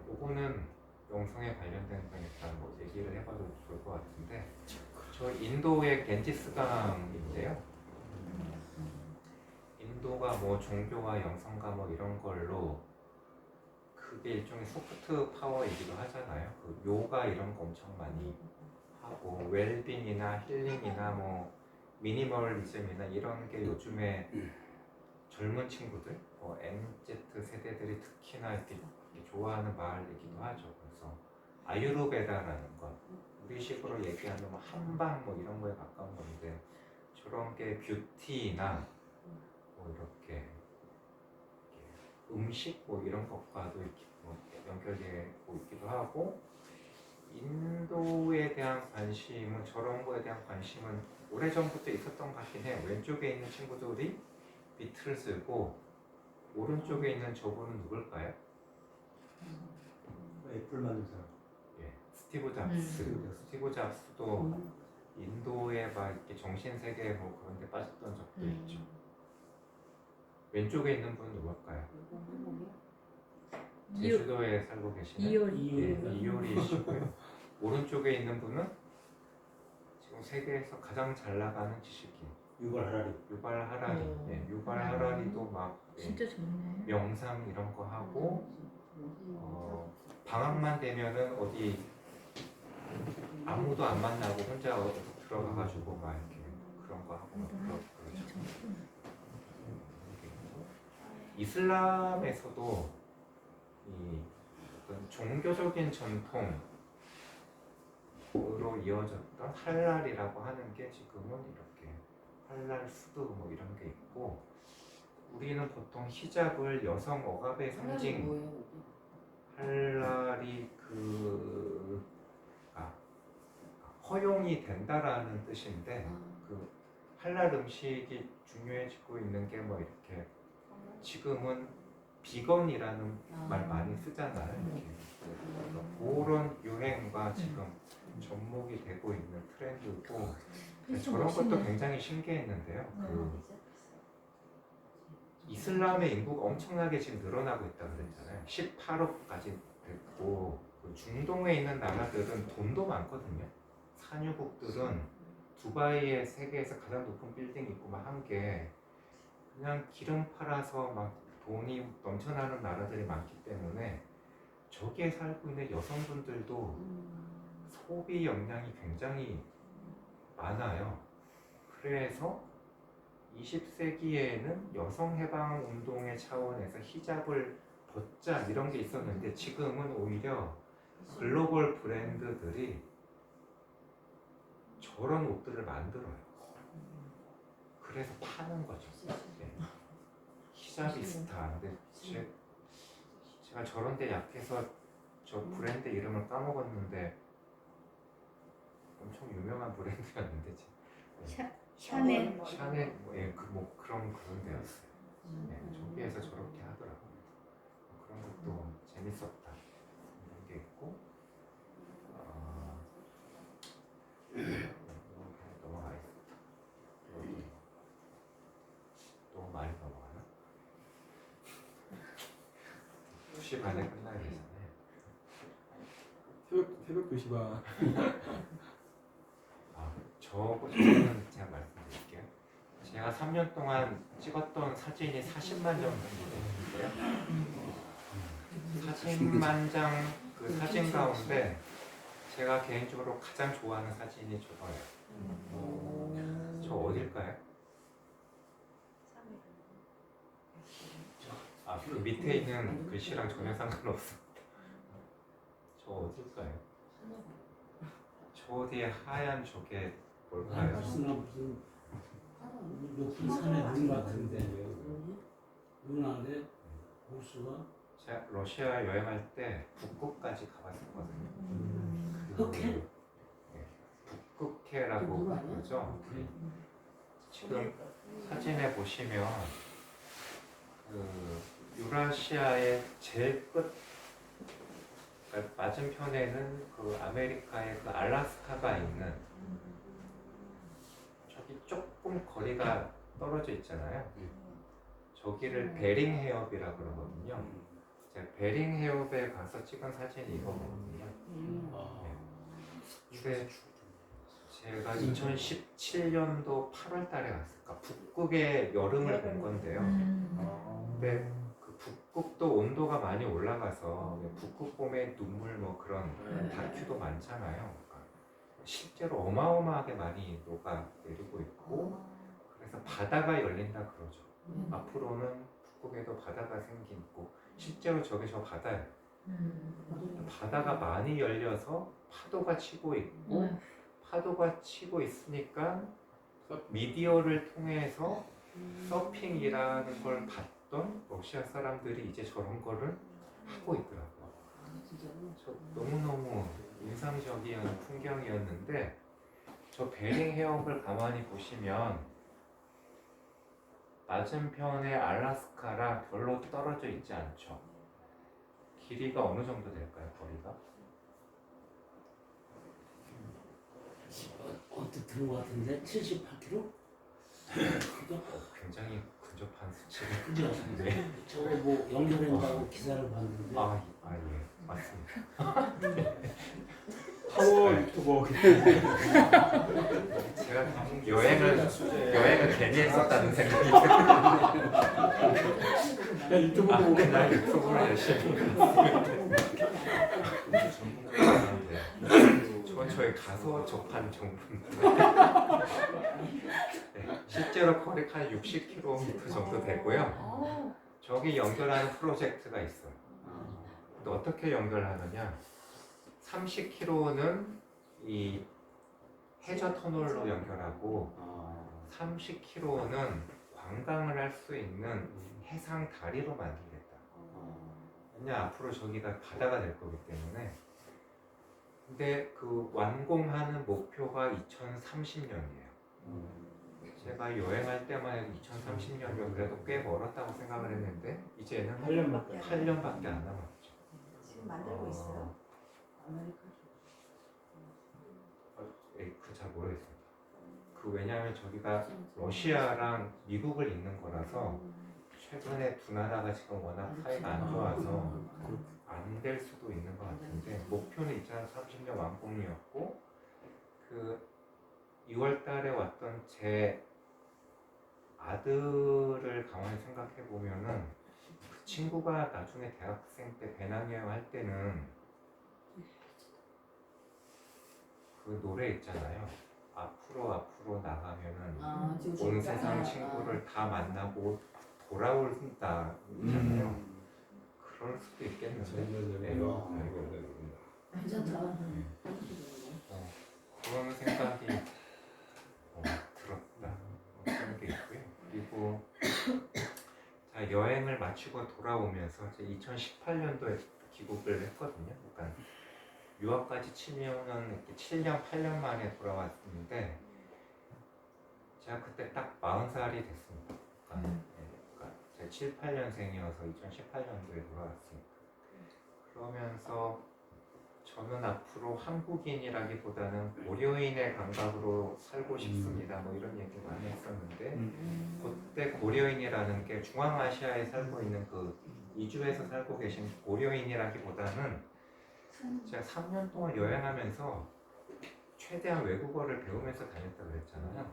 요거는 영성에 관련된 거니까 뭐 얘기를 해봐도 좋을 것 같은데, 저 인도의 겐지스강인데요. 인도가 뭐 종교와 영성가 뭐 이런 걸로 그게 일종의 소프트 파워이기도 하잖아요. 그 요가 이런 거 엄청 많이 하고 웰빙이나 힐링이나 뭐 미니멀리즘이나 이런 게 요즘에 젊은 친구들, 뭐 MZ 세대들이 특히나 이렇게 좋아하는 말이기도 하죠. 그래서 아유르베다라는 것, 우리식으로 얘기하면 뭐 한방 뭐 이런 거에 가까운 건데, 저런 게 뷰티나 뭐 이렇게 음식 뭐 이런 것과도 이렇게 뭐 연결되고 있기도 하고, 인도에 대한 관심은, 저런 거에 대한 관심은 오래전부터 있었던 것 같긴 해요. 왼쪽에 있는 친구들이 비틀즈고 오른쪽에 있는 저분은 누굴까요? 애플 만든 사람. 예, 스티브 잡스. 스티브 잡스도 인도에 막 이렇게 정신세계 뭐 그런 데 빠졌던 적도 있죠. 왼쪽에 있는 분은 누굴까요? 제주도에 살고 계시는 이효리시고요. 오른쪽에 있는 분은 지금 세계에서 가장 잘 나가는 지식인 유발 하라리. 유발 하라리. 예, 유발 하라리도 막 진짜 좋네. 명상 이런 거 하고 방학만 되면은 어디 아무도 안 만나고 혼자 들어가가지고 막 이렇게 그런 거 하고 막 그러죠. 이슬람에서도 이 어떤 종교적인 전통으로 이어졌던 할랄이라고 하는 게 지금은 이렇게 할랄 수도 뭐 이런 게 있고, 우리는 보통 히잡을 여성 억압의 상징, 뭐예요? 할랄이 허용이 된다라는 뜻인데, 그 할랄 음식이 중요해지고 있는 게 뭐 이렇게 지금은 비건이라는 말 많이 쓰잖아요. 이렇게. 그런 유행과 지금 접목이 되고 있는 트렌드고, 저런 것도 굉장히 신기했는데요. 이슬람의 인구가 엄청나게 지금 늘어나고 있다고 그랬잖아요. 18억까지 됐고, 중동에 있는 나라들은 돈도 많거든요. 산유국들은 두바이에 세계에서 가장 높은 빌딩 있고 막 한 게 그냥 기름 팔아서 막 돈이 넘쳐나는 나라들이 많기 때문에 저기에 살고 있는 여성분들도 소비 역량이 굉장히 많아요. 그래서 20세기에는 여성 해방 운동의 차원에서 히잡을 벗자 이런 게 있었는데, 지금은 오히려 글로벌 브랜드들이 저런 옷들을 만들어요. 그래서 파는 거죠. 네. 히잡이스타. 근데 제가 저런 데 약해서 저 브랜드 이름을 까먹었는데 엄청 유명한 브랜드였는데 샤넬. 샤넬 뭐 그런 데였어요. 네, 저기에서 저렇게 하더라고요. 그런 것도 재밌었다. 이런 게 있고, 넘어가겠습니다. 여기 너무 많이 넘어가나? 2시 반에 끝나야 되잖아요. 새벽 2시 반. 저는 제가 말씀드릴게요. 제가 3년 동안 찍었던 사진이 40만 장 정도 되는데요. 40만 장 그 사진 가운데 제가 개인적으로 가장 좋아하는 사진이 저거예요. 저 어딜까요? 그 밑에 있는 글씨랑 전혀 상관없습니다. 저 어딜까요? 저 뒤에 하얀 저게 뭘까요? 무슨 높은 산에 눈 같은데 눈 안에 호수가 제가 러시아 여행할 때 북극까지 가봤었거든요. 흑해? 북극해라고 물 아니야? 그러죠. 지금 사진에 보시면 유라시아의 제일 끝, 그러니까 맞은편에는 그 아메리카의 그 알라스카가 있는, 저기 조금 거리가 떨어져 있잖아요. 저기를 베링 해협이라고 그러거든요. 제가 베링 해협에 가서 찍은 사진이 이거거든요. 근데 제가 2017년도 8월 달에 갔을까, 북극의 여름을 본 건데요. 근데 그 북극도 온도가 많이 올라가서 북극곰의 눈물 뭐 그런 다큐도 많잖아요. 그러니까 실제로 어마어마하게 많이 녹아 내리고 있고, 그래서 바다가 열린다 그러죠. 앞으로는 북극에도 바다가 생기고, 실제로 저게 저 바다예요. 바다가 많이 열려서 파도가 치고 있고, 파도가 치고 있으니까 미디어를 통해서 서핑이라는 걸 봤던 러시아 사람들이 이제 저런 거를 하고 있더라고요. 저 너무너무 인상적인 풍경이었는데, 저 베링 해협을 가만히 보시면 맞은편의 알라스카라 별로 떨어져 있지 않죠. 길이가 어느 정도 될까요, 거리가? 언뜻 들은 것 같은데 78km? 그죠? 굉장히 근접한 수치를. 그죠? 네. 저거 뭐 연결한다고 기사를 봤는데 예, 맞습니다. 파워 네. 유튜버. 제가 여행을 괜히 했었다는 생각이 들어요. 야 유튜브도 보고 그날 유튜브를 열심히 봤습니다. 저건 저희 가서 접한 정보인데 네, 실제로 거리가 한 60km 정도 되고요. 저기 연결하는 프로젝트가 있어요. 근데 어떻게 연결하느냐? 30km는 이 해저 터널로 연결하고 30km는 관광을 할 수 있는 해상 다리로 만들겠다. 왜냐 앞으로 저기가 바다가 될 거기 때문에. 근데 그 완공하는 목표가 2030년이에요. 제가 여행할 때만 해도 2030년이면 그래도 꽤 멀었다고 생각을 했는데 이제는 8년밖에 안 남았죠. 지금 만들고 있어요. 잘 모르겠어요. 왜냐하면 저기가 러시아랑 미국을 잇는 거라서 최근에 두 나라가 지금 워낙 사이가 안 좋아서 안 될 수도 있는 것 같은데 목표는 2030년 완공이었고 그 2월 달에 왔던 제 아들을 가만히 생각해 보면은 그 친구가 나중에 대학생 때 배낭여행 할 때는 그 노래 있잖아요. 앞으로 나가면은 온 세상 친구를 다 만나고 돌아온다 있잖아요. 그럴 수도 있겠는데. 네. 괜찮다. 그런 생각이 들었다. 그런 게 있고요. 그리고 자, 여행을 마치고 돌아오면서 2018년도에 귀국을 했거든요. 그러니까 유학까지 치면은 이렇게 7년, 8년 만에 돌아왔는데 제가 그때 딱 40살이 됐습니다. 그러니까 제가 7, 8년생이어서 2018년도에 돌아왔습니다. 그러면서 저는 앞으로 한국인이라기보다는 고려인의 감각으로 살고 싶습니다. 뭐 이런 얘기 많이 했었는데 그때 고려인이라는 게 중앙아시아에 살고 있는 그 이주해서 살고 계신 고려인이라기보다는 제가 3년 동안 여행하면서 최대한 외국어를 배우면서 다녔다 그랬잖아요.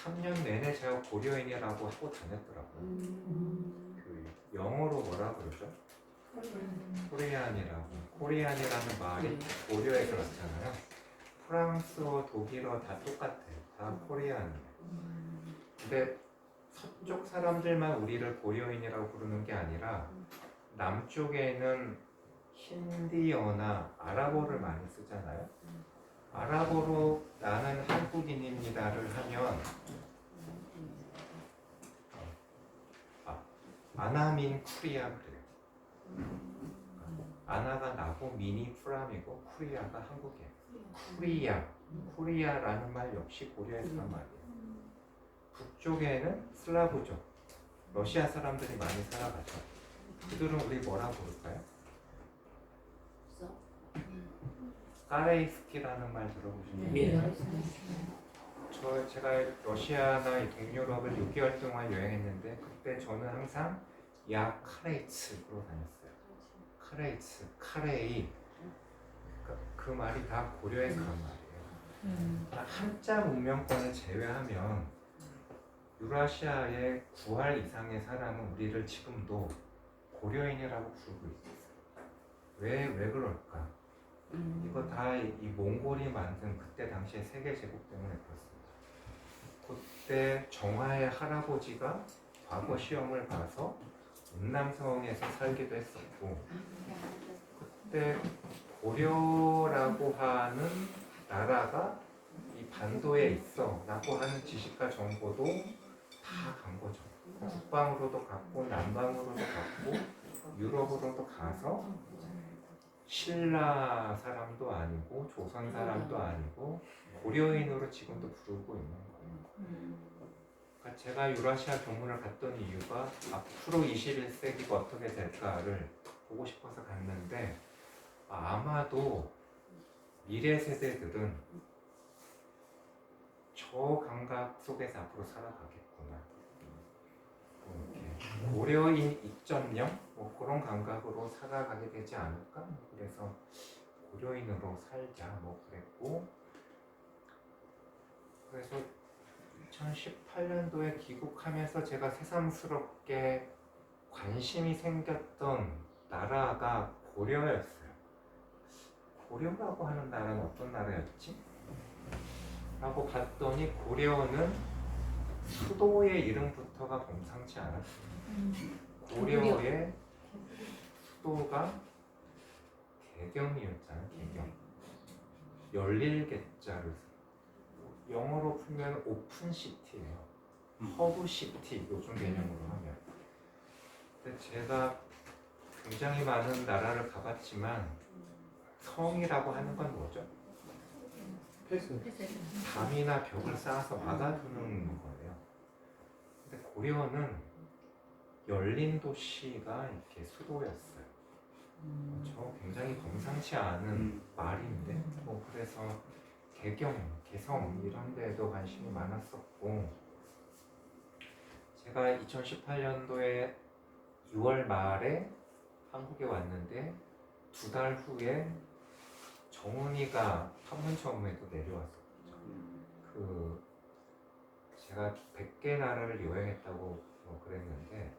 3년 내내 제가 고려인이라고 하고 다녔더라고요. 그 영어로 뭐라 그러죠? 코리안이라고. 코리안이라는 말이 고려에서 났잖아요. 프랑스어, 독일어 다 똑같아요. 다 코리안이에요. 근데 서쪽 사람들만 우리를 고려인이라고 부르는 게 아니라 남쪽에는 힌디어나 아랍어를 많이 쓰잖아요. 아랍어로 나는 한국인입니다를 하면 아나민 쿠리아 그래요. 아나가 나고 민이 프람이고 쿠리아가 한국이에요. 쿠리아라는 말 역시 고려에서 한 말이에요. 북쪽에는 슬라브족, 러시아 사람들이 많이 살아가죠. 그들은 우리 뭐라고 부를까요? 까레이스키라는 말 들어보셨나요? 제가 러시아나 동유럽을 6개월 동안 여행했는데 그때 저는 항상 야 카레이츠로 다녔어요. 카레이츠, 카레이. 그 말이 다 고려에서 간 말이에요. 한자 문명권을 제외하면 유라시아의 9할 이상의 사람은 우리를 지금도 고려인이라고 부르고 있어요. 왜 그럴까? 이거 다 이 몽골이 만든 그때 당시에 세계 제국 때문에 그렇습니다. 그때 정화의 할아버지가 과거 시험을 봐서 운남성에서 살기도 했었고 그때 고려라고 하는 나라가 이 반도에 있어 라고 하는 지식과 정보도 다 간 거죠. 북방으로도 갔고 남방으로도 갔고 유럽으로도 가서 신라 사람도 아니고 조선 사람도 아니고 고려인으로 지금도 부르고 있는 거예요. 그러니까 제가 유라시아 교문을 갔던 이유가 앞으로 21세기가 어떻게 될까를 보고 싶어서 갔는데 아마도 미래 세대들은 저 감각 속에서 앞으로 살아가겠구나. 고려인 2.0 뭐 그런 감각으로 살아가게 되지 않을까? 그래서 고려인으로 살자 뭐 그랬고, 그래서 2018년도에 귀국하면서 제가 새삼스럽게 관심이 생겼던 나라가 고려였어요. 고려라고 하는 나라는 어떤 나라였지? 라고 봤더니 고려는 수도의 이름부터가 범상치 않았어요. 고려의 수도가 개경이었잖아요. 개경. 열릴 개자를 써요. 영어로 풀면 오픈시티예요. 허브시티 요즘 개념으로 하면. 근데 제가 굉장히 많은 나라를 가봤지만 성이라고 하는 건 뭐죠? 패스. 담이나 벽을 쌓아서 막아두는 거예요. 근데 고려는 열린 도시가 이렇게 수도였어요. 저 굉장히 범상치 않은 말인데, 뭐 그래서 개경, 개성 이런 데에도 관심이 많았었고, 제가 2018년도에 6월 말에 한국에 왔는데 2달 후에 정훈이가 판문점에도 내려왔었죠. 그 제가 100개 나라를 여행했다고 뭐 그랬는데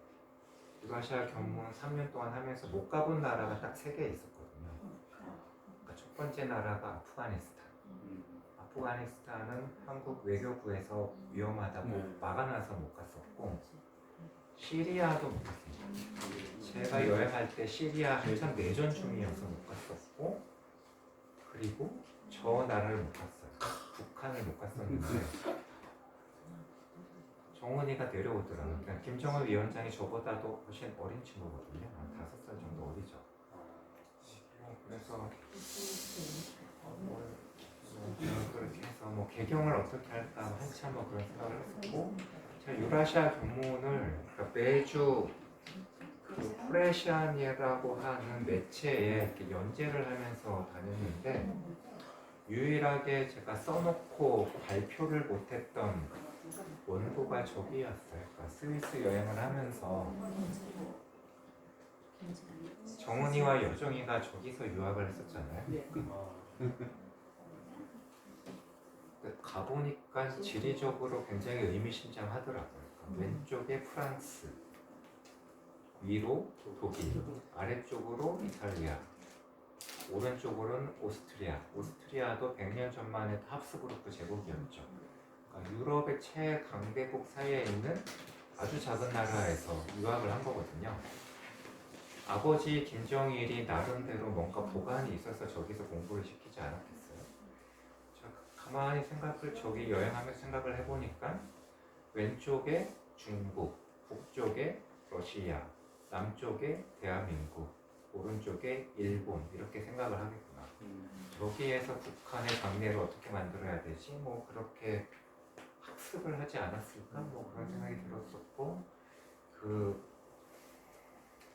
유라시아 견문 3년 동안 하면서 못 가본 나라가 딱 3개 있었거든요. 그러니까 첫 번째 나라가 아프가니스탄. 아프가니스탄은 한국 외교부에서 위험하다고 막아놔서 못 갔었고, 시리아도 못 갔어요. 제가 여행할 때 시리아 한참 내전 중이어서 못 갔었고, 그리고 저 나라를 못 갔어요. 북한을 못 갔었는데 정훈이가 내려오더라고요. 그러니까 김정은 위원장이 저보다도 훨씬 어린 친구거든요. 한 5살 정도 어리죠. 그래서 그렇게 해서 뭐 개경을 어떻게 할까 한참 뭐 그런 생각을 했었고, 제가 유라시아 견문을 그러니까 매주 그 프레시안이라고 하는 매체에 이렇게 연재를 하면서 다녔는데, 유일하게 제가 써놓고 발표를 못했던 원고가 저기였어요. 그러니까 스위스 여행을 하면서 정은이와 여정이가 저기서 유학을 했었잖아요. 가보니까 지리적으로 굉장히 의미심장하더라고요. 그러니까 왼쪽에 프랑스, 위로 독일, 아래쪽으로 이탈리아, 오른쪽으로는 오스트리아. 오스트리아도 100년 전만 해도 합스부르크 제국이었죠. 그러니까 유럽의 최강대국 사이에 있는 아주 작은 나라에서 유학을 한 거거든요. 아버지 김정일이 나름대로 뭔가 보관이 있어서 저기서 공부를 시키지 않았겠어요. 저 가만히 저기 여행하면서 생각을 해보니까 왼쪽에 중국, 북쪽에 러시아, 남쪽에 대한민국, 오른쪽에 일본, 이렇게 생각을 하겠구나. 저기에서 북한의 강례를 어떻게 만들어야 되지? 뭐 그렇게 학습을 하지 않았을까? 뭐 그런 생각이 들었었고, 그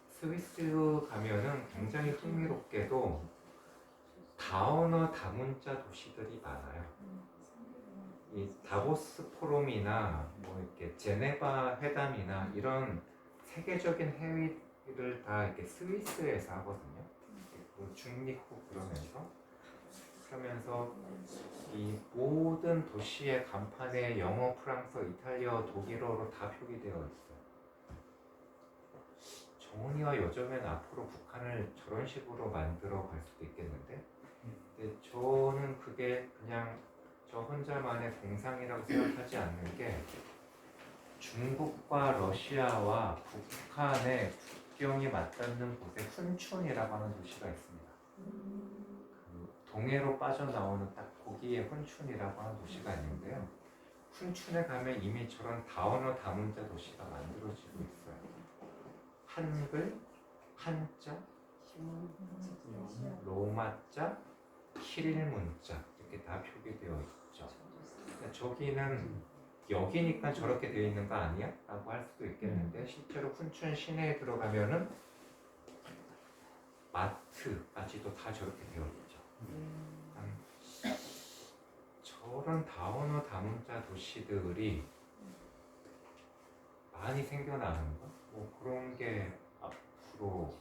스위스 가면은 굉장히 흥미롭게도 다언어 다문자 도시들이 많아요. 이 다보스 포럼이나 뭐 이렇게 제네바 회담이나 이런 세계적인 회의를 다 이렇게 스위스에서 하거든요. 그 중립국 그러면서 이 모든 도시의 간판에 영어, 프랑스어, 이탈리아, 독일어로 다 표기되어 있어요. 정은이와 여정은 앞으로 북한을 저런 식으로 만들어 갈 수도 있겠는데, 근데 저는 그게 그냥 저 혼자만의 공상이라고 생각하지 않는 게, 중국과 러시아와 북한의 국경이 맞닿는 곳에 훈춘이라고 하는 도시가 있습니다. 그 동해로 빠져나오는 딱 거기에 훈춘이라고 하는 도시가 있는데요. 훈춘에 가면 이미 저런 다언어 다문자 도시가 만들어지고 있어요. 한글, 한자, 로마자, 키릴 문자 이렇게 다 표기되어 있죠. 그러니까 저기는 여기니까 저렇게 되어 있는 거 아니야? 라고 할 수도 있겠는데, 실제로 훈춘 시내에 들어가면은 마트까지도 다 저렇게 되어 있죠. 저런 다언어 다문자 도시들이 많이 생겨나는 거, 뭐 그런 게 앞으로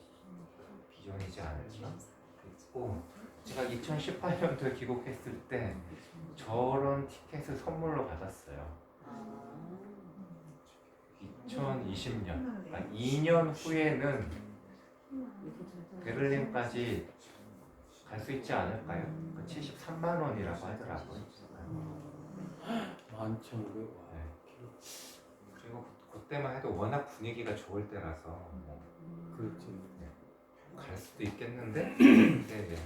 비전이지 않을까 있고, 제가 2018년도에 귀국했을 때 저런 티켓을 선물로 받았어요. 2020년, 2년 후에는 베를린까지 갈 수 있지 않을까요? 73만 원이라고 하더라고요. 11,500원. 그리고 그때만 해도 워낙 분위기가 좋을 때라서 그렇지. 갈 수도 있겠는데 네,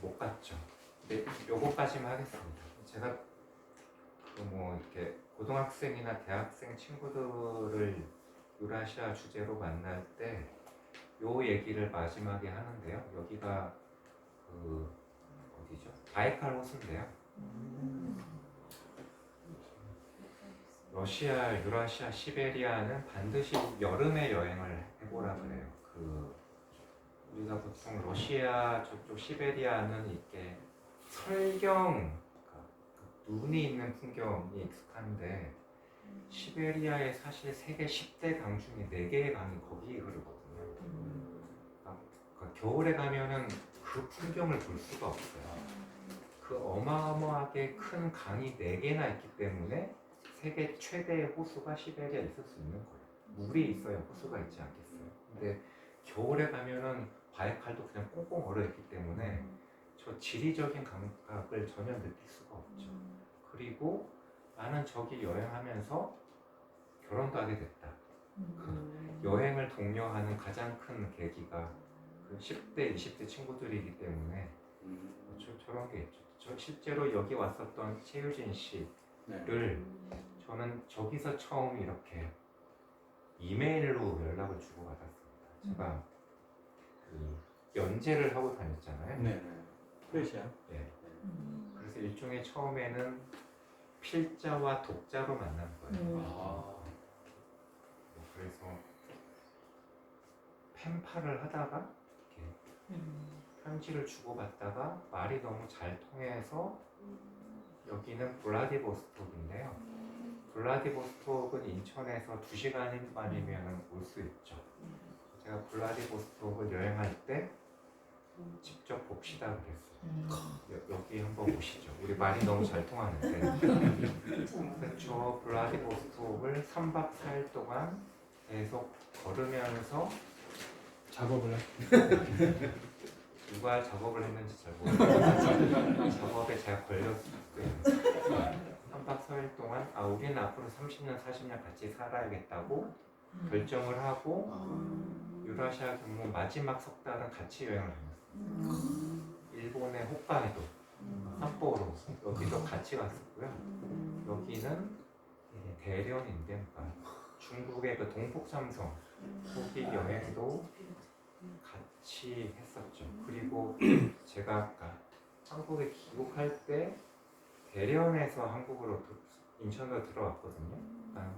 못 갔죠. 근데 요거까지만 하겠습니다. 제가 뭐 이렇게 고등학생이나 대학생 친구들을 유라시아 주제로 만날 때 요 얘기를 마지막에 하는데요. 여기가 그 어디죠? 바이칼 호수인데요. 러시아, 유라시아, 시베리아는 반드시 여름에 여행을 해보라 그래요. 우리가 보통 러시아 저쪽 시베리아는 이렇게 설경, 눈이 있는 풍경이 익숙한데 시베리아에 사실 세계 10대 강 중에 4개의 강이 거기 흐르거든요. 그러니까 겨울에 가면은 그 풍경을 볼 수가 없어요. 그 어마어마하게 큰 강이 4개나 있기 때문에 세계 최대의 호수가 시베리아에 있을 수 있는 거예요. 물이 있어야 호수가 있지 않겠어요. 근데 겨울에 가면은 바이칼도 그냥 꽁꽁 얼어있기 때문에 저 지리적인 감각을 전혀 느낄 수가 없죠. 그리고 나는 저기 여행하면서 결혼도 하게 됐다. 여행을 독려하는 가장 큰 계기가 그 10대, 20대 친구들이기 때문에 저런 게 있죠. 저 실제로 여기 왔었던 최유진 씨를 저는 저기서 처음 이렇게 이메일로 연락을 주고받았습니다. 제가 그 연재를 하고 다녔잖아요. 네. 러시아. 네. 그래서 일종의 처음에는 필자와 독자로 만난 거예요. 그래서 펜팔을 하다가 이렇게 편지를 주고받다가 말이 너무 잘 통해서 여기는 블라디보스톡인데요. 블라디보스톡은 인천에서 2시간만이면 올 수 있죠. 제가 블라디보스톡을 여행할 때 직접 봅시다 그랬어요. 여기 한번 보시죠. 우리 말이 너무 잘 통하는데. 저 블라디보스톡을 3박 4일 동안 계속 걸으면서 작업을 누가 작업을 했는지 잘 모르겠어요. 작업에 제가 걸렸어요. 3박 4일 동안 우리는 앞으로 30년, 40년 같이 살아야겠다고 결정을 하고 유라시아 경무 마지막 석 달은 같이 여행을 다녔어요. 일본의 홋카이도, 삿포로 여기도 같이 갔었고요. 여기는 대련인데 중국의 그 동북삼성 거기 여행도 같이 했었죠. 그리고 제가 아까 한국에 귀국할 때 대련에서 한국으로 인천으로 들어왔거든요. 그러니까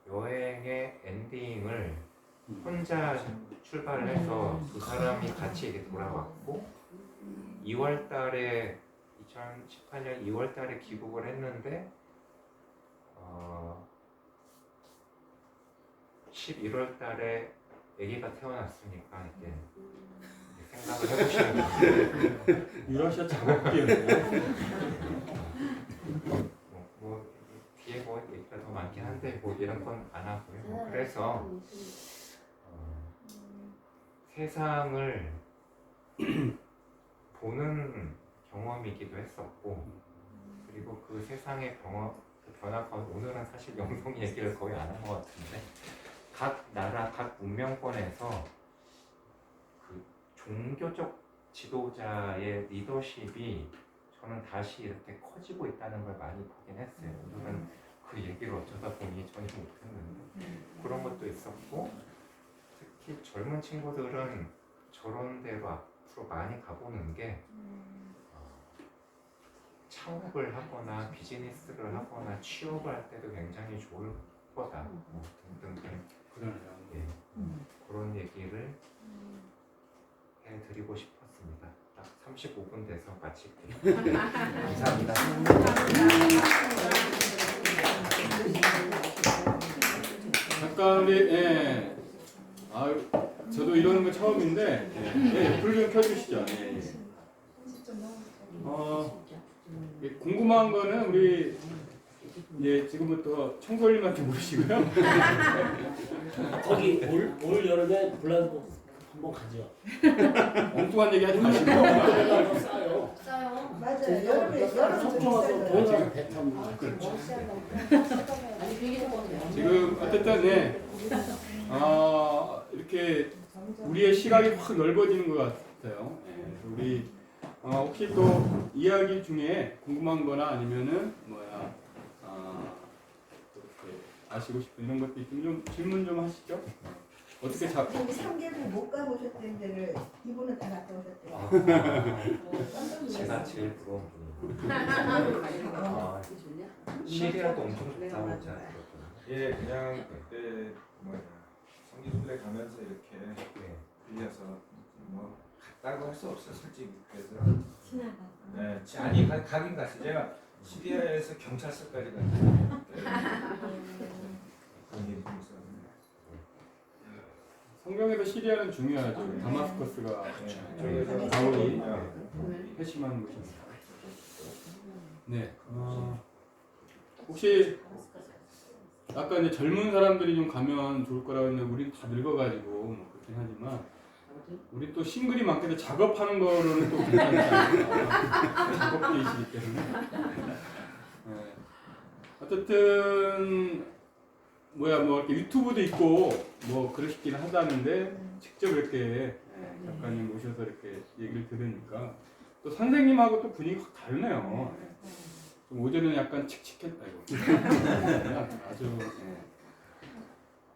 여행의 엔딩을 혼자 출발을 해서 두 사람이 같이 이렇게 돌아왔고 2월달에 2018년 2월달에 귀국을 했는데 11월달에 아기가 태어났으니까 이제 생각을 해보시면 돼요. 유라시아 작업기예요. 뭐 뒤에 뭐 얘기가 더 많긴 한데 뭐 이런 건 안 하고요. 그래서 세상을 보는 경험이기도 했었고 그리고 그 세상의 변화가 오늘은 사실 영성 얘기를 거의 안 한 것 같은데 각 나라 각 문명권에서 그 종교적 지도자의 리더십이 저는 다시 이렇게 커지고 있다는 걸 많이 보긴 했어요. 오늘은 그 얘기를 어쩌다 보니 전혀 못했는데 그런 것도 있었고 특히 젊은 친구들은 저런 데로 앞으로 많이 가보는 게 창업을 하거나 비즈니스를 하거나 취업을 할 때도 굉장히 좋을 거다 등등등 예, 그런 얘기를 해드리고 싶었습니다. 딱 35분 돼서 마칠게요. 네, 감사합니다. 잠깐 우리 저도 이러는 거 처음인데 불 좀 켜주시죠. 궁금한 거는 우리 지금부터 청솔님한테 물으시고요. 거기 올 여름에 블라디보스토크 한번 가죠. 엉뚱한 얘기 하지 마시고. 그래가 싸요. 싸요. 맞아요. 여름에 속초가서 비싸요. 동해가서 배 타면 그렇죠. 아니 되게 좋거든요. 지금 어쨌든 이렇게 우리의 시각이 확 넓어지는 것 같아요. 우리 혹시 또 이야기 중에 궁금한 거나 아니면은 또 이렇게 아시고 싶은 이런 것도 있으면 좀 질문 좀 하시죠. 어떻게 여기 삼계구 못 가보셨던 데를 이분은 다 갔다 오셨대요. 제가 제일 부러운 분이에요. 시리아도 엄청 좋다고 제가 들었거든요. 예, 그냥 그때 성지순례 가면서 이렇게 빌려서 뭐 갔다고 할 수 없어 솔직히. 그래서 네, 아니 가긴 갔어요. 제가 시리아에서 경찰서까지 갔어요. 그런 일이 좀 있었는데. 성경에도 시리아는 중요하죠. 다마스커스가 저기서 바울이 네. 회심하는 곳입니다. 네. 혹시 아까 이제 젊은 사람들이 좀 가면 좋을 거라고 했는데 우리는 다 늙어가지고 뭐 그렇긴 하지만 우리 또 싱글이 많게 작업하는 거로는 또 괜찮지 않을까. 작업계이시기 때문에. 네. 어쨌든 뭐 이렇게 유튜브도 있고 뭐 그러시긴 하다는데 직접 이렇게 작가님 오셔서 이렇게 얘기를 들으니까 또 선생님하고 또 분위기가 확 다르네요. 좀 오전에는 약간 칙칙했다 이거.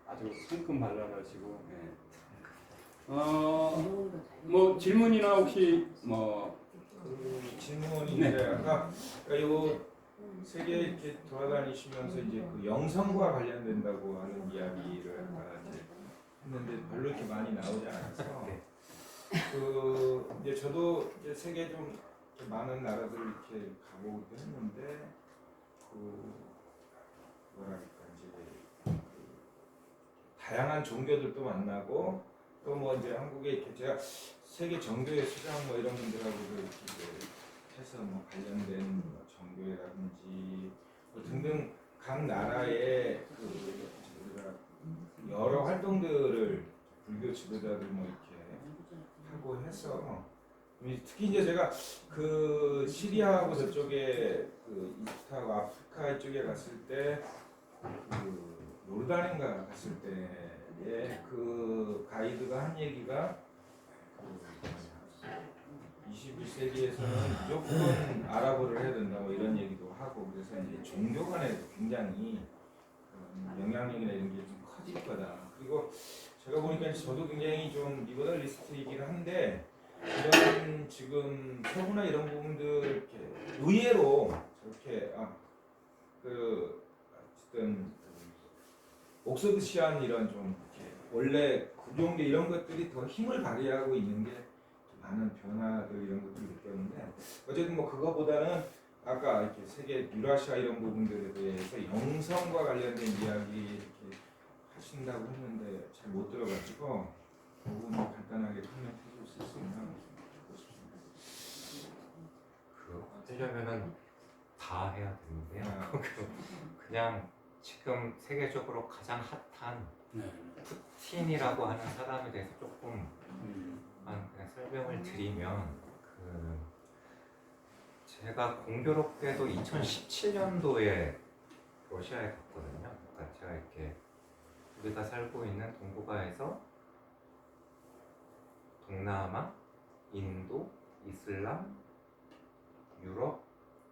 아주 상큼 발랄하시고. 뭐 질문이나 혹시 그 질문이 네. 이제 아까 요 세계 이렇게 돌아다니시면서 이제 그 영성과 관련된다고 하는 이야기를 아까 이제 했는데 별로 이렇게 많이 나오지 않아서 그 이제 저도 이제 세계 좀 이렇게 많은 나라들을 이렇게 가보기도 했는데 그 뭐랄까 이제 그 다양한 종교들도 만나고 또 뭐 이제 한국에 이렇게 제가 세계 정교회 수장 뭐 이런 분들하고도 이렇게 이제 해서 뭐 관련된 뭐 정교회라든지 뭐 등등 각 나라의 그 우리가 여러 활동들을 불교 지도자들 뭐 이렇게 하고 해서 특히 이제 제가 그 시리아하고 저쪽에 그 이집트하고 아프리카 이쪽에 갔을 때 그 요르단인가 갔을 때에 그 가이드가 한 얘기가 그 21세기에서는 무조건 아랍어를 해야 된다 뭐 이런 얘기도 하고 그래서 이제 종교 간에도 굉장히 영향력이나 이런 게 좀 커질 거다. 그리고 제가 보니까 저도 굉장히 좀 리버럴리스트이긴 한데 이런 지금 서구나 이런 부분들 이렇게 의외로 저렇게 그 어쨌든 옥소드시한 이런 좀 이렇게 원래 구종계 이런 것들이 더 힘을 발휘하고 있는 게 많은 변화들 이런 것들을 느꼈는데 어쨌든 뭐 그거보다는 아까 이렇게 세계 유라시아 이런 부분들에 대해서 영성과 관련된 이야기 이렇게 하신다고 했는데 잘 못 들어가지고 그 부분 간단하게 설명해 줄 수 있으면 듣고 싶습니다. 하려면은 다 해야 되는데요. 그냥 지금 세계적으로 가장 핫한 푸틴이라고 하는 사람에 대해서 조금 그냥 설명을 드리면 제가 공교롭게도 2017년도에 러시아에 갔거든요. 그러니까 제가 이렇게 우리가 살고 있는 동북아에서 동남아, 인도, 이슬람, 유럽,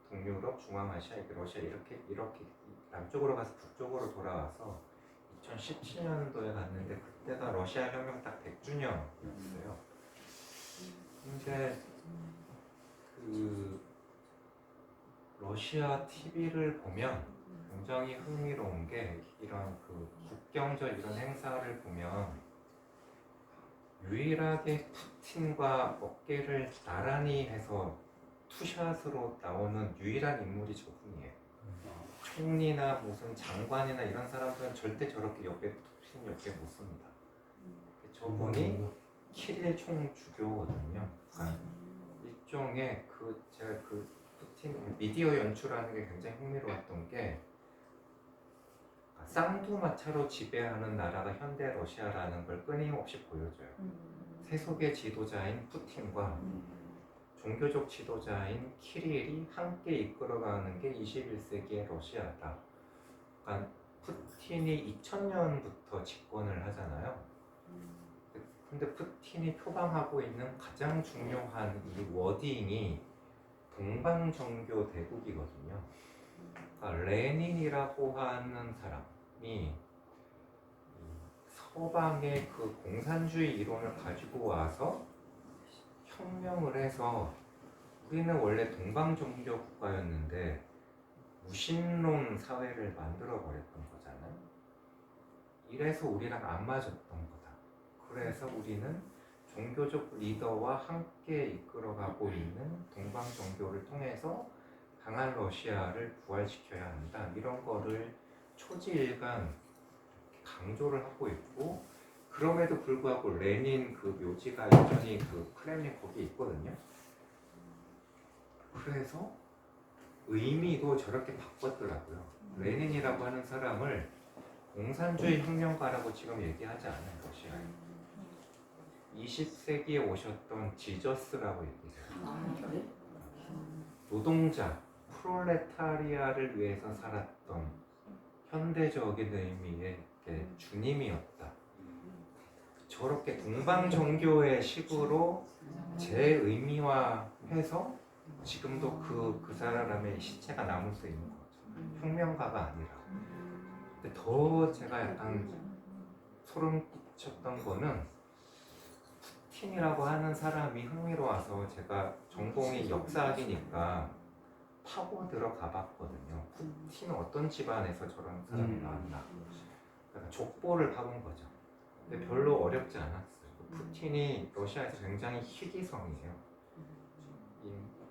동유럽, 중앙아시아, 러시아 이렇게 남쪽으로 가서 북쪽으로 돌아와서 2017년도에 갔는데 그때가 러시아 혁명 딱 100주년이었어요. 근데 그 러시아 TV를 보면 굉장히 흥미로운 게 이런 그 국경절 이런 행사를 보면 유일하게 푸틴과 어깨를 나란히 해서 투샷으로 나오는 유일한 인물이 저분이에요. 총리나 무슨 장관이나 이런 사람들은 절대 저렇게 푸틴 옆에 못 씁니다. 저분이 키릴 총주교거든요. 이 일종의 제가 푸틴 미디어 연출하는 게 굉장히 흥미로웠던 게 쌍두마차로 지배하는 나라가 현대 러시아라는 걸 끊임없이 보여줘요. 세속의 지도자인 푸틴과 종교적 지도자인 키릴이 함께 이끌어가는 게 21세기의 러시아다. 그러니까 푸틴이 2000년부터 집권을 하잖아요. 근데 푸틴이 표방하고 있는 가장 중요한 이 워딩이 동방정교 대국이거든요. 그러니까 레닌이라고 하는 사람이 서방의 그 공산주의 이론을 가지고 와서 혁명을 해서 우리는 원래 동방종교 국가였는데 무신론 사회를 만들어 버렸던 거잖아요. 이래서 우리랑 안 맞았던 거다. 그래서 우리는 종교적 리더와 함께 이끌어가고 있는 동방종교를 통해서 강한 러시아를 부활시켜야 한다. 이런 거를 초지일간 강조를 하고 있고, 그럼에도 불구하고 레닌 그 묘지가 여전히 그 크렘린 거기에 있거든요. 그래서 의미도 저렇게 바꿨더라고요. 레닌이라고 하는 사람을 공산주의 혁명가라고 지금 얘기하지 않아요, 러시아에. 20세기에 오셨던 지저스라고 얘기해요. 아, 그래? 노동자, 프롤레타리아를 위해서 살았던 현대적인 의미의 주님이었다. 저렇게 동방종교의 식으로 재의미화해서 지금도 그 사람의 시체가 남을 수 있는 거죠. 혁명가가 아니라. 근데 더 제가 약간 소름 끼쳤던 거는 푸틴이라고 하는 사람이 흥미로워서 제가 전공이 역사학이니까 파고 들어가 봤거든요. 푸틴은 어떤 집안에서 저런 사람이 나왔나. 그러니까 족보를 파본 거죠. 근데 별로 어렵지 않았어요. 푸틴이 러시아에서 굉장히 희귀성이에요.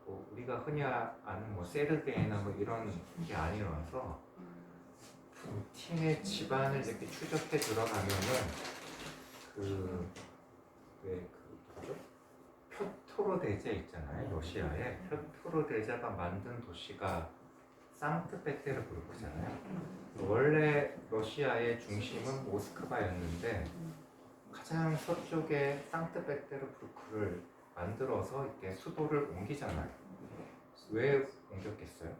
뭐 우리가 흔히 아는 뭐 세르게이나 뭐 이런 게 아니라서 푸틴의 집안을 이렇게 추적해 들어가면은 뭐죠? 표토로 대제 있잖아요. 러시아에 표토로 대제가 만든 도시가 상트페테르부르크잖아요. 원래 러시아의 중심은 모스크바였는데 가장 서쪽에 상트페테르부르크를 만들어서 이렇게 수도를 옮기잖아요. 왜 옮겼겠어요?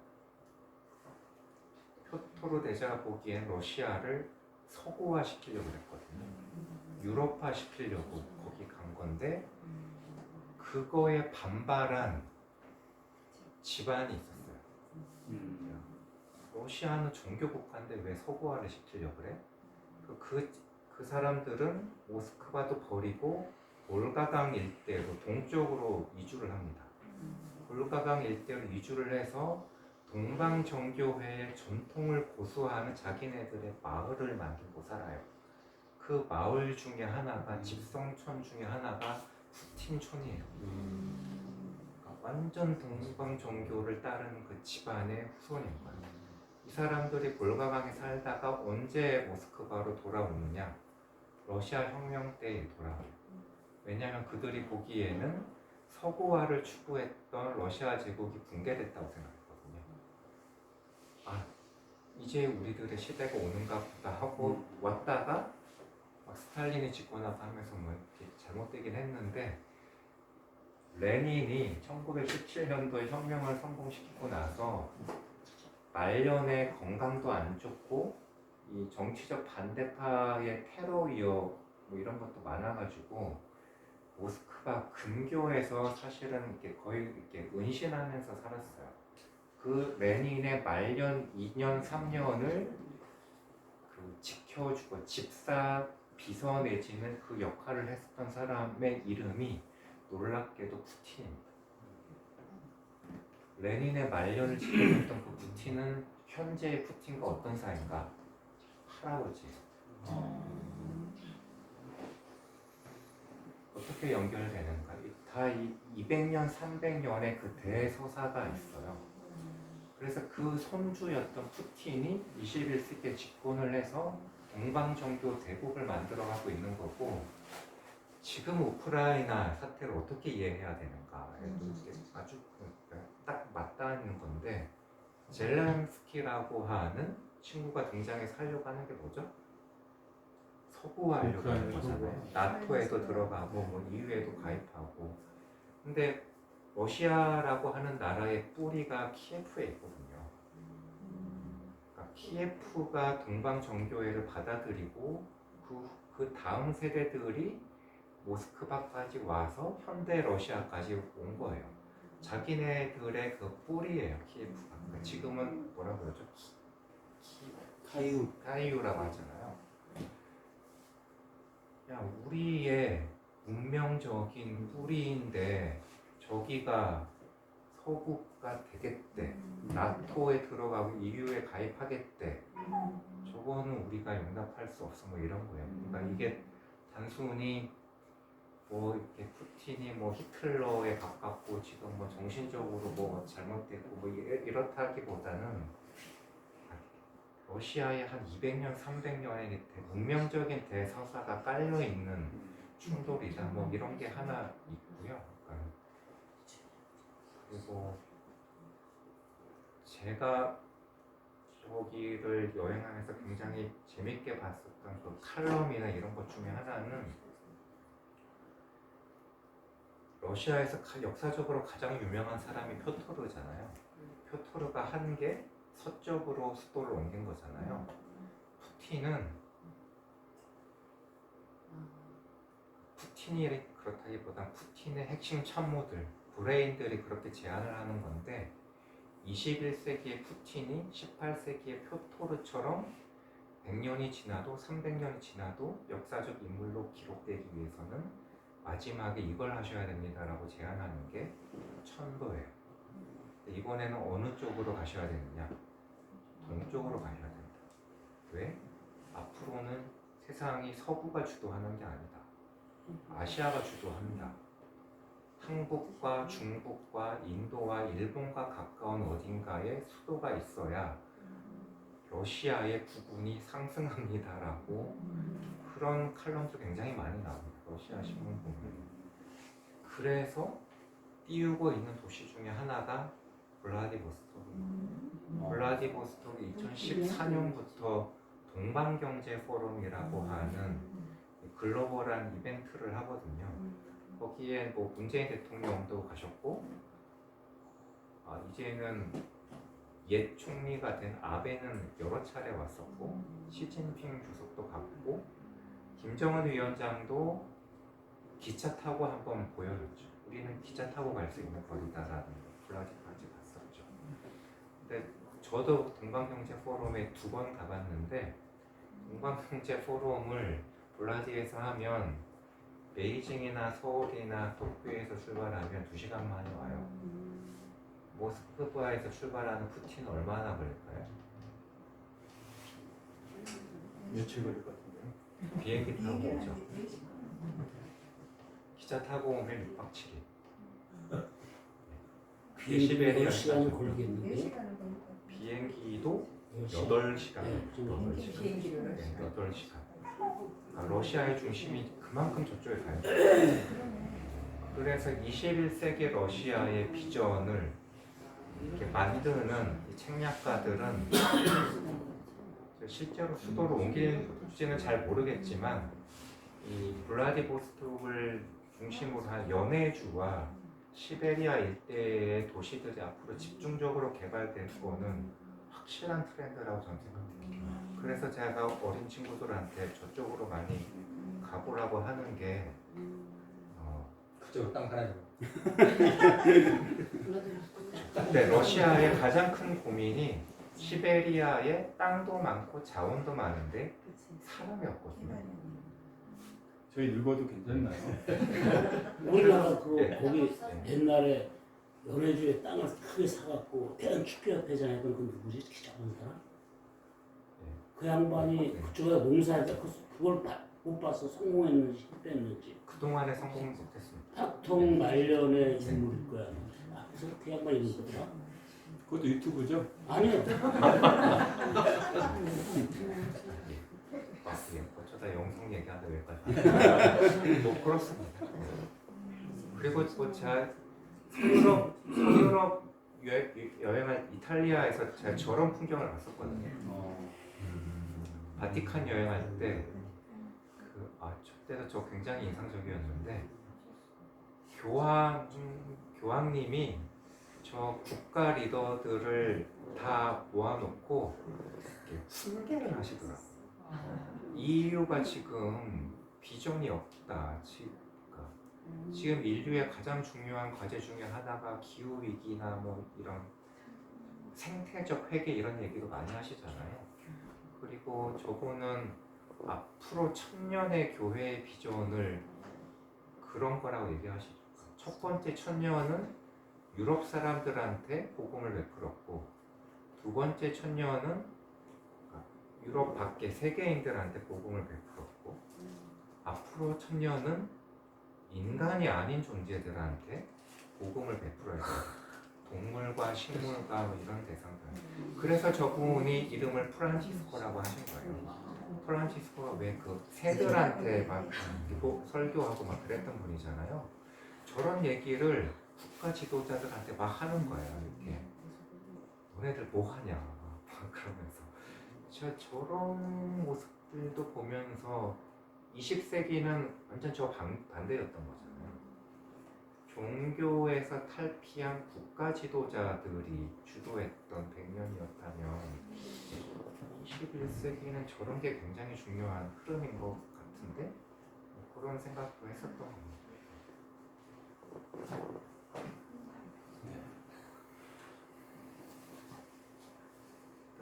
표토로 대제가 보기엔 러시아를 서구화 시키려고 했거든요. 유럽화 시키려고 거기 간 건데 그거에 반발한 집안이 있었어요. 러시아는 종교 국가인데 왜 서구화를 시키려고 그래? 그 사람들은 모스크바도 버리고 볼가강 일대로 동쪽으로 이주를 합니다. 볼가강 일대로 이주를 해서 동방정교회의 전통을 고수하는 자기네들의 마을을 만들고 살아요. 그 마을 중에 하나가 집성촌 중에 하나가 푸틴촌이에요. 그러니까 완전 동방정교를 따르는 그 집안의 후손인 거예요. 이 사람들이 볼가강에 살다가 언제 모스크바로 돌아오느냐? 러시아 혁명 때에 돌아와요. 왜냐하면 그들이 보기에는 서구화를 추구했던 러시아 제국이 붕괴됐다고 생각했거든요. 아, 이제 우리들의 시대가 오는가 보다 하고 왔다가 막 스탈린이 집권하고 하면서 뭐 이렇게 잘못되긴 했는데 레닌이 1917년도에 혁명을 성공시키고 나서 말년에 건강도 안 좋고 이 정치적 반대파의 테러 위협 뭐 이런 것도 많아가지고 모스크바 근교에서 사실은 이렇게 거의 이렇게 은신하면서 살았어요. 그 레닌의 말년 2년 3년을 그 지켜주고 집사 비서 내지는 그 역할을 했었던 사람의 이름이 놀랍게도 푸틴입니다. 레닌의 말년을 지켜줬던 그 푸틴은 현재의 푸틴과 어떤 사이인가? 할아버지. 어떻게 연결되는가? 다 200년, 300년의 그 대서사가 있어요. 그래서 그 손주였던 푸틴이 21세기에 집권을 해서 동방정교 대국을 만들어가고 있는 거고 지금 우크라이나 사태를 어떻게 이해해야 되는가에도 이게 아주 딱 맞닿는 건데 젤렌스키라고 하는 친구가 등장해서 하려고 하는 게 뭐죠? 서구화하려고 하는 거잖아요. 나토에도 들어가고 뭐 EU에도 가입하고. 근데 러시아라고 하는 나라의 뿌리가 키예프에 있거든요. 그러니까 키예프가 동방 정교회를 받아들이고 그 다음 세대들이 모스크바까지 와서 현대 러시아까지 온 거예요. 자기네들의 그 뿌리예요, 키예프가. 그러니까 지금은 뭐라 그러죠? 카이유라고 하잖아요. 그냥 우리의 운명적인 뿌리인데 저기가 서구가 되겠대, 나토에 들어가고 EU에 가입하겠대. 저거는 우리가 용납할 수 없어, 뭐 이런 거예요. 그러니까 이게 단순히 뭐 이렇게 푸틴이 뭐 히틀러에 가깝고 지금 뭐 정신적으로 뭐 잘못되고 뭐 이렇다기보다는 러시아의 한 200년, 300년의 운명적인 대서사가 깔려 있는 충돌이다. 뭐 이런 게 하나 있고요. 그러니까 그리고 제가 저기를 여행하면서 굉장히 재밌게 봤었던 그 칼럼이나 이런 것 중에 하나는 러시아에서 역사적으로 가장 유명한 사람이 표토르잖아요. 표토르가 한 게 서쪽으로 수도를 옮긴 거잖아요. 푸틴이 그렇다기보단 푸틴의 핵심 참모들, 브레인들이 그렇게 제안을 하는 건데 21세기의 푸틴이 18세기의 표토르처럼 100년이 지나도 300년이 지나도 역사적 인물로 기록되기 위해서는 마지막에 이걸 하셔야 됩니다라고 제안하는 게 천도예요. 이번에는 어느 쪽으로 가셔야 되느냐? 동쪽으로 가셔야 된다. 왜? 앞으로는 세상이 서구가 주도하는 게 아니다. 아시아가 주도한다. 한국과 중국과 인도와 일본과 가까운 어딘가에 수도가 있어야 러시아의 부군이 상승합니다라고 그런 칼럼도 굉장히 많이 나옵니다. 러시아 신문 보면. 그래서 띄우고 있는 도시 중에 하나가 블라디보스톡입니다. 블라디보스톡이 2014년부터 동방경제 포럼이라고 하는 글로벌한 이벤트를 하거든요. 거기에 뭐 문재인 대통령도 가셨고, 이제는 옛 총리가 된 아베는 여러 차례 왔었고, 시진핑 주석도 갔고, 김정은 위원장도 기차 타고 한번 보여줬죠. 우리는 기차 타고 갈 수 있는 거리다라는 거, 블라디까지 갔었죠. 근데 저도 동방경제 포럼에 2번 가봤는데, 동방경제 포럼을 블라디에서 하면 베이징이나 서울이나 도쿄에서 출발하면 2시간 만에 와요. 모스크바에서 출발하는 푸틴은 얼마나 걸릴까요? 며칠 걸릴 것 같은데요? 비행기 타고 비행기는 오죠. 한 4시간. 기차 타고 오면 6박 7일. 비행기 시베리아까지 10시간 오면 걸리겠는데 4시간을 걸릴 것 같아요. 비행기도 10시간. 8시간. 네, 좀 넘게. 비행기를 8시간. 그러니까 러시아의 중심이 그만큼 저쪽에 가요. 그래서 21세기 러시아의 비전을 이렇게 만드는 이 책략가들은 실제로 수도를 옮길지는 잘 모르겠지만 이 블라디보스톡을 중심으로 한 연해주와 시베리아 일대의 도시들이 앞으로 집중적으로 개발될 거는 확실한 트렌드라고 저는 생각해요. 그래서 제가 어린 친구들한테 저쪽으로 많이 가보라고 하는 게 그쪽으로 땅 하나 좀. 근데 러시아의 가장 큰 고민이 시베리아에 땅도 많고 자원도 많은데 사람이 없거든요. 저희 늙어도 괜찮나요? 우리나라 그 네. 거기 옛날에 연해주에 땅을 크게 사갖고 대한축구협회장 했던 그 누구지? 키 작은 사람? 그 양반이 네. 그쪽에 농사했다. 그걸 못 봐서 성공했는지 실패했는지. 그동안에 성공 못했습니다. 탁통 말년의 인물일 거야. 그래서 그 양반이 있는 거더라. 그것도 유튜브죠? 아니요. 예, 어쩌다 영성 얘기하다 여기까지 뭐 그렇습니다. 그리고 뭐 제가 서유럽 여행할 이탈리아에서 제가 저런 풍경을 봤었거든요. 바티칸 여행할 때 저때도 굉장히 인상적이었는데 교황님이 저 국가 리더들을 다 모아놓고 훈계를 하시더라고요. EU가 지금 비전이 없다. 지금 인류의 가장 중요한 과제 중에 하나가 기후 위기나 뭐 이런 생태적 회계 이런 얘기도 많이 하시잖아요. 그리고 저분은 앞으로 1000년의 교회의 비전을 그런 거라고 얘기하시죠. 첫 번째 1000년은 유럽 사람들한테 복음을 베풀었고, 두 번째 1000년은 유럽 밖의 세계인들한테 복음을 베풀었고, 앞으로 1000년은 인간이 아닌 존재들한테 복음을 베풀어야 돼요. 동물과 식물과 뭐 이런 대상들. 그래서 저분이 이름을 프란치스코라고 하신 거예요. 프란치스코가 왜 그 새들한테 막 설교하고 막 그랬던 분이잖아요. 저런 얘기를 국가 지도자들한테 막 하는 거예요. 이렇게 너네들 뭐 하냐 막 그러면서 저런 모습들도 보면서 20세기는 완전 저 반대였던 거잖아요. 종교에서 탈피한 국가 지도자들이 주도했던 100년이었다면 21세기는 저런 게 굉장히 중요한 흐름인 것 같은데 그런 생각도 했었던 겁니다.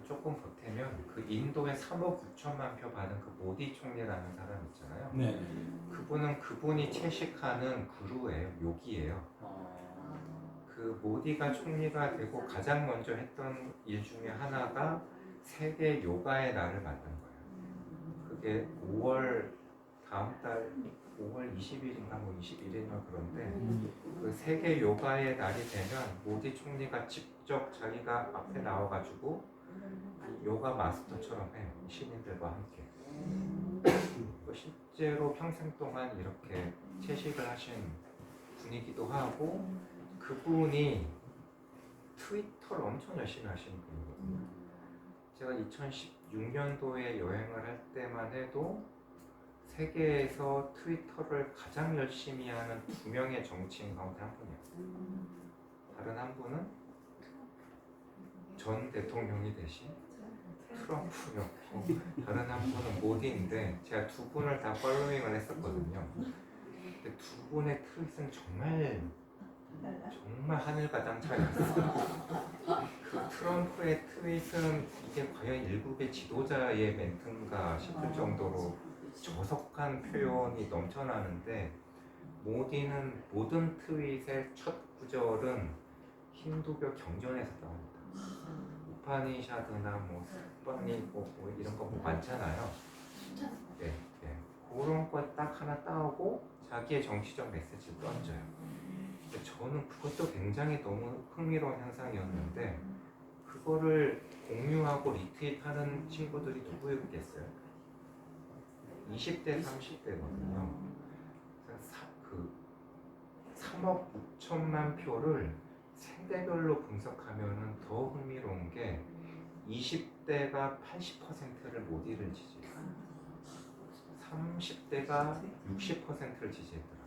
조금 보태면 그 인도에 3억 6천만 표 받은 그 모디 총리라는 사람 있잖아요. 네. 그분이 채식하는 구루예요, 요기예요. 그 모디가 총리가 되고 가장 먼저 했던 일 중에 하나가 세계 요가의 날을 만든 거예요. 그게 5월 다음 달 5월 20일인가 뭐 21일인가 그런데 그 세계 요가의 날이 되면 모디 총리가 직접 자기가 앞에 나와가지고 요가 마스터처럼 해요. 시민들과 함께. 실제로 평생 동안 이렇게 채식을 하신 분이기도 하고 그분이 트위터를 엄청 열심히 하시는 분이거든요. 제가 2016년도에 여행을 할 때만 해도 세계에서 트위터를 가장 열심히 하는 2명의 정치인 가운데 한 분이었어요. 다른 한 분은 전 대통령이 되신 트럼프였고 다른 한 분은 모디인데 제가 두 분을 다 팔로잉을 했었거든요. 근데 두 분의 트윗은 정말 하늘과 땅 차이였어요. 그 트럼프의 트윗은 이게 과연 일국의 지도자의 멘트인가 싶을 정도로 저속한 표현이 넘쳐나는데 모디는 모든 트윗의 첫 구절은 힌두교 경전에서 나옵니다. 우파니샤드나 뭐 스파니 뭐 이런 거 뭐 많잖아요. 네. 그런 거 딱 하나 따오고 자기의 정치적 메시지를 던져요. 저는 그것도 굉장히 너무 흥미로운 현상이었는데 그거를 공유하고 리트윗하는 친구들이 누구였겠어요? 20대, 30대거든요. 그 3억 6천만 표를 세대별로 분석하면 더 흥미로운 게 20대가 80%를 모디를 지지해요. 30대가 60%를 지지했더라고요.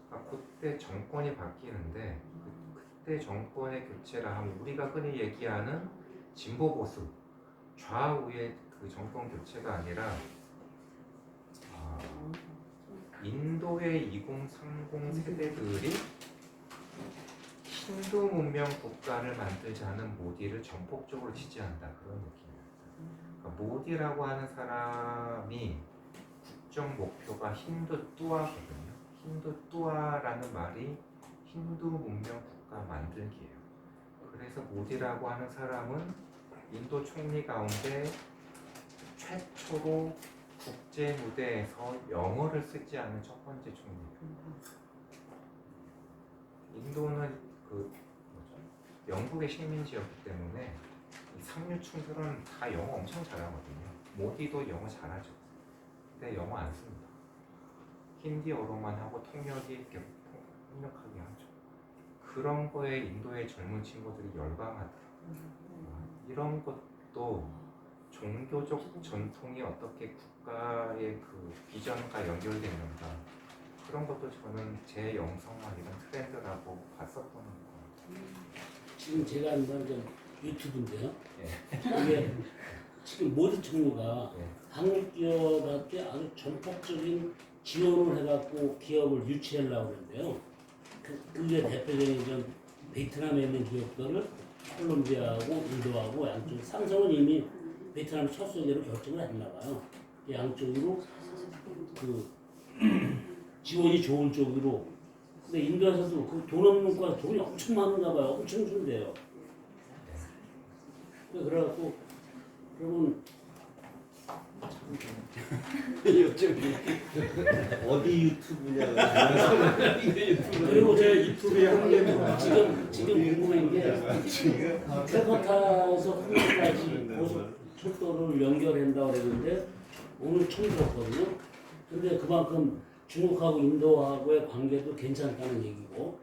그러니까 그때 정권이 바뀌는데 그때 정권의 교체라 하면 우리가 흔히 얘기하는 진보 보수 좌우의 그 정권 교체가 아니라 인도의 2030 세대들이 힌두 문명 국가를 만들자는 모디를 전폭적으로 지지한다 그런 느낌이었어요. 그러니까 모디라고 하는 사람이 국정 목표가 힌두 뚜아거든요. 힌두 뚜아라는 말이 힌두 문명 국가 만들기예요. 그래서 모디라고 하는 사람은 인도 총리 가운데 최초로 국제 무대에서 영어를 쓰지 않은 첫 번째 총리예요. 인도는 영국의 식민지였기 때문에 이 상류층들은 다 영어 엄청 잘하거든요. 모디도 영어 잘하죠. 근데 영어 안 씁니다. 힌디어로만 하고 통역하게 하죠. 그런 거에 인도의 젊은 친구들이 열광하더라고요. 이런 것도 종교적 전통이 어떻게 국가의 그 비전과 연결되는가, 그런 것도 저는 제 영성화 이런 트렌드라고 봤었던 거예요. 지금 제가 한번 유튜브인데요. 예. 이게 지금 모디 총리가 예. 한국 기업한테 아주 전폭적인 지원을 해갖고 기업을 유치하려고 하는데요. 그게 대표적인 좀 베트남에 있는 기업들을 콜롬비아하고 인도하고 양쪽 상성은 이미 베트남 첫 소재로 결정을 했나 봐요. 양쪽으로 그 지원이 좋은 쪽으로. 근데 인도에서도 그 돈 없는 과 돈이 엄청 많은가 봐요. 엄청 준대요. 그래갖고 그러면 여쭤기 어디 유튜브냐? 그리고 제가 유튜브에 한게 뭐야? 지금 궁금한 게 캘커타에서 한국까지 고속철도를 연결한다고 그랬는데 오늘 처음 들었거든요. 근데 그만큼 중국하고 인도하고의 관계도 괜찮다는 얘기고,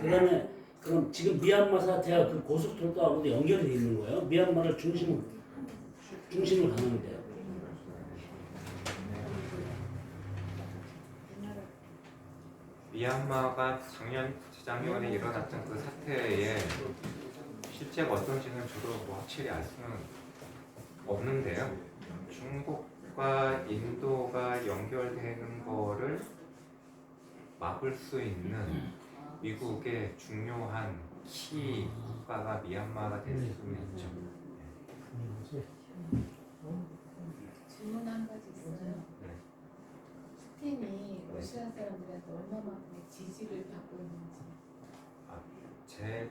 그다음에 그럼 지금 미얀마 사태가 그 고속철도하고도 연결이 돼 있는 거예요? 미얀마를 중심을 가는데요. 미얀마가 재작년에 일어났던 그 사태에 실제가 어떤지는 저도 뭐 확실히 알 수는 없는데요. 중국과 인도가 연결되는 거를 막을 수 있는 미국의 중요한 키 국가가 미얀마가 될 수 있죠. 질문 한 가지 있어요. 네. 푸틴이 러시아 사람들한테 얼마만큼의 지지를 받고 있는지.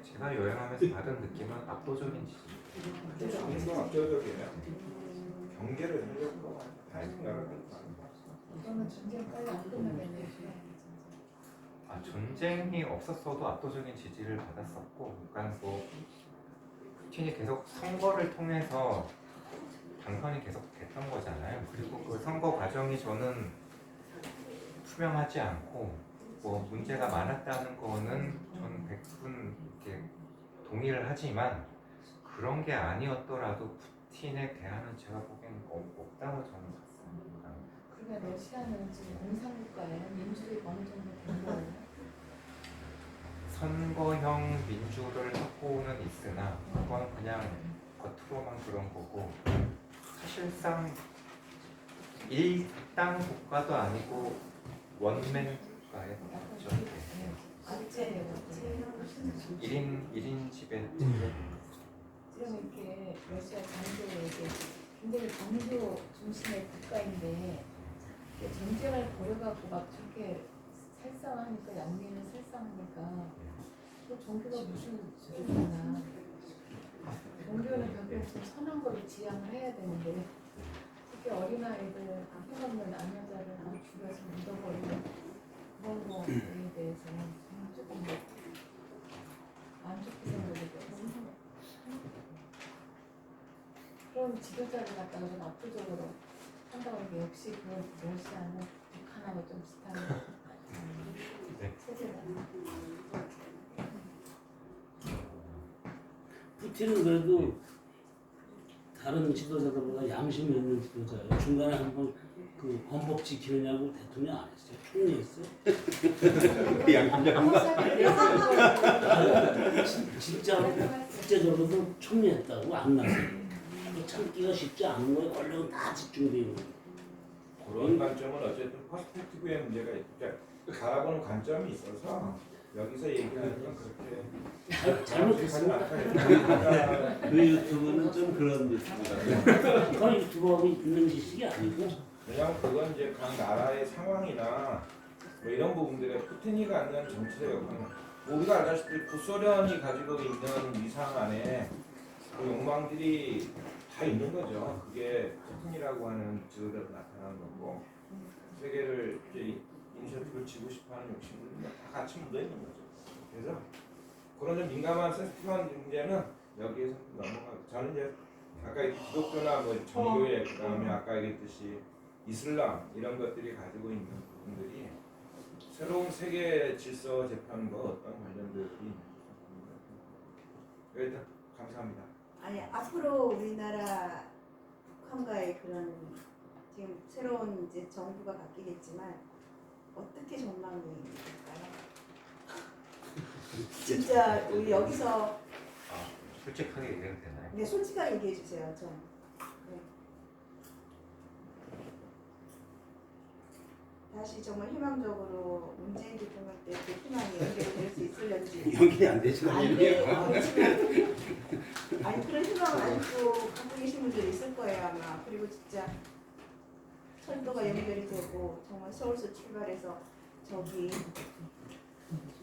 제가 여행하면서 받은 느낌은 압도적인 지지. 엄청 압도적이에요. 경계를 하려고 다 생각을 했다. 이거는 전쟁 빨리 안 끝나겠네요. 전쟁이 없었어도 압도적인 지지를 받았었고, 그러니까 뭐 푸틴이 계속 선거를 통해서 당선이 계속 됐던 거잖아요. 그리고 그 선거 과정이 저는 투명하지 않고 뭐 문제가 많았다는 거는 저는 100분 이렇게 동의를 하지만, 그런 게 아니었더라도 푸틴에 대한은 제가 보기엔 없다고 저는 봤습니다. 그러면 러시아는 지금 공산국가예요? 민주주의가 어느 정도 된 거예요? 선거형 민주를 확고는 있으나 그건 그냥 겉으로만 그런 거고, 사실상 일당 국가도 아니고 원맨 국가에 가깝죠. 아체 1인 지배. 지금 이렇게 러시아 전쟁에 이게 굉장히 종교 중심의 국가인데 이렇게 전쟁을 벌여갖고 막 저렇게 살상하니까 양민을 살상하니까 그 종교가 무슨 소리나. 종교는 결국 좀 선한 거를 지향을 해야 되는데 특히 어린아이들 힘없는 남여자를 막 죽여서 묻어버리는 그런 거에 대해서는 조금 안 좋게 생각이 돼요. 그런 지도자를 갖다가 좀 압도적으로 한다고 하는 게 역시 그런 러시아는 북한하고 좀 비슷한 체제다. 푸틴은 그래도 다른 지도자들보다 양심이 있는 지도자예요. 중간에 한번 그 헌법 지키느냐고 대통령 안 했어요. 총리했어요. 진짜 국제적으로도 총리했다고 안 나서요. 참기가 쉽지 않은 거에 권력은 다 집중되어 있는 거예요. 그런 관점은 어쨌든 퍼스펙티브의 문제가 있죠. 바라보는 관점이 있어서 여기서 얘기하는 건 그렇게 잘못했습니다. 그 유튜브는 좀 그런 유튜브다. 북한 유튜버하고 있는 지식이 아니고, 왜냐하면 그건 이제 각 나라의 상황이나 뭐 이런 부분들에 푸틴이 갖는 정치적 역할, 뭐 우리가 알다시피 구소련이 가지고 있는 위상 안에 그 욕망들이 다 있는 거죠. 그게 푸틴이라고 하는 지도자로 나타나는 거고, 세계를 이제 이니셔티브를 지고 싶어하는 욕심들이 다 같이 묻어 있는 거죠. 그래서 그런 좀 민감한 센시티브한 문제는 여기에서 넘어가고, 저는 이제 아까 기독교나 뭐 종교의 그다음에 아까 얘기했듯이 이슬람 이런 것들이 가지고 있는 부분들이 새로운 세계 질서 재판과 어떤 관련들이 일단 감사합니다. 아니 앞으로 우리나라 북한과의 그런 지금 새로운 이제 정부가 바뀌겠지만 어떻게 전망이 될까요? 진짜 우리 여기서 솔직하게 얘기해도 되나요? 네, 솔직하게 얘기해 주세요. 전. 네. 다시 정말 희망적으로 문재인 대통령 때 그 희망이 연결될 수 있을런지. 연결이 안 되지만 안 돼요. 아니 그런 희망을 안고 갖고 계신 분들이 있을 거예요 아마. 그리고 진짜 철도가 연결이 되고 정말 서울서 출발해서 저기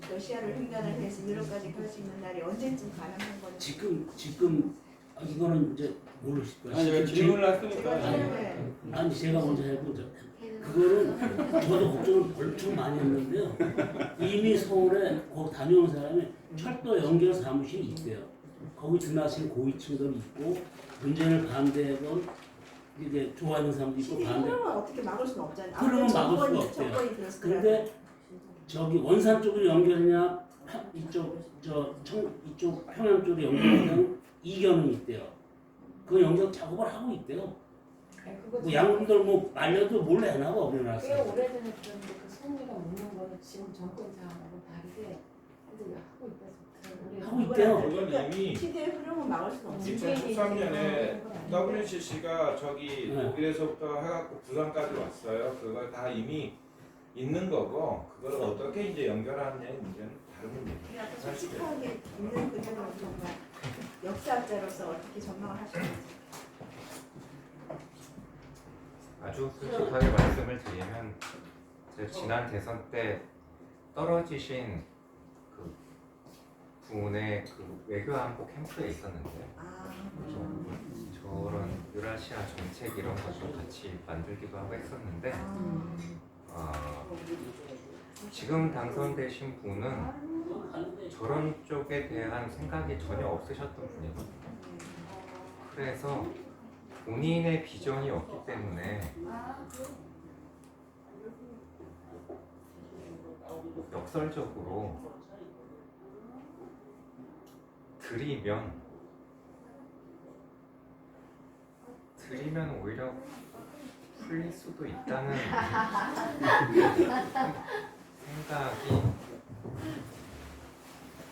러시아를 횡단을 해서 유럽까지 갈 수 있는 날이 언제쯤 가능한 건지. 지금 이거는 이제 모르실 거예요. 아니 제가 질문을 했으니까 네. 아니 제가 먼저 해보죠. 그거는 저도 걱정을 엄청 많이 했는데요. 이미 서울에 거기 다녀온 사람이 철도 연결 사무실이 있대요. 거기 지나신 고위층들이 있고 문재인을 반대하던 이제 좋아하는 사람도 있고 시기 반대. 흐름은 어떻게 막을 수는 없잖아요. 흐름은 막을 수가 없대요. 정권이 그랬을 근데 저기 원산 쪽으로 연결이냐 이쪽 평양 쪽으로 연결하는 이견은 있대요. 그 연결 작업을 하고 있대요. 아니, 그거 뭐 양분들 뭐 말려도 몰래 안 하고 우리나라 꽤 사람. 오래전에 그런데 그 승리가 묻는 거는 지금 정권 상황하고 다르게 근데 하고 있다. 하고 있대요. 그건 이미 시대의 흐름은 막을 수는 없어요. 2013년에 WCC가 저기 네. 독일에서부터 해갖고 부산까지 왔어요. 그걸 다 이미 있는 거고 그걸 어떻게 이제 연결하느냐의 문제는 다른 문제입니다. 그냥 솔직하게 있는 그대로 정말 역사학자로서 어떻게 전망을 하시는지. 아주 솔직하게 말씀을 드리면 제가 지난 대선 때 떨어지신 그 분의 그 외교안보 캠프에 있었는데요. 아, 저런 유라시아 정책 이런 것도 같이 만들기도 하고 했었는데 지금 당선되신 분은 저런 쪽에 대한 생각이 전혀 없으셨던 분이거든요. 그래서 본인의 비전이 없기 때문에 역설적으로 드리면 오히려 풀릴 수도 있다는 생각이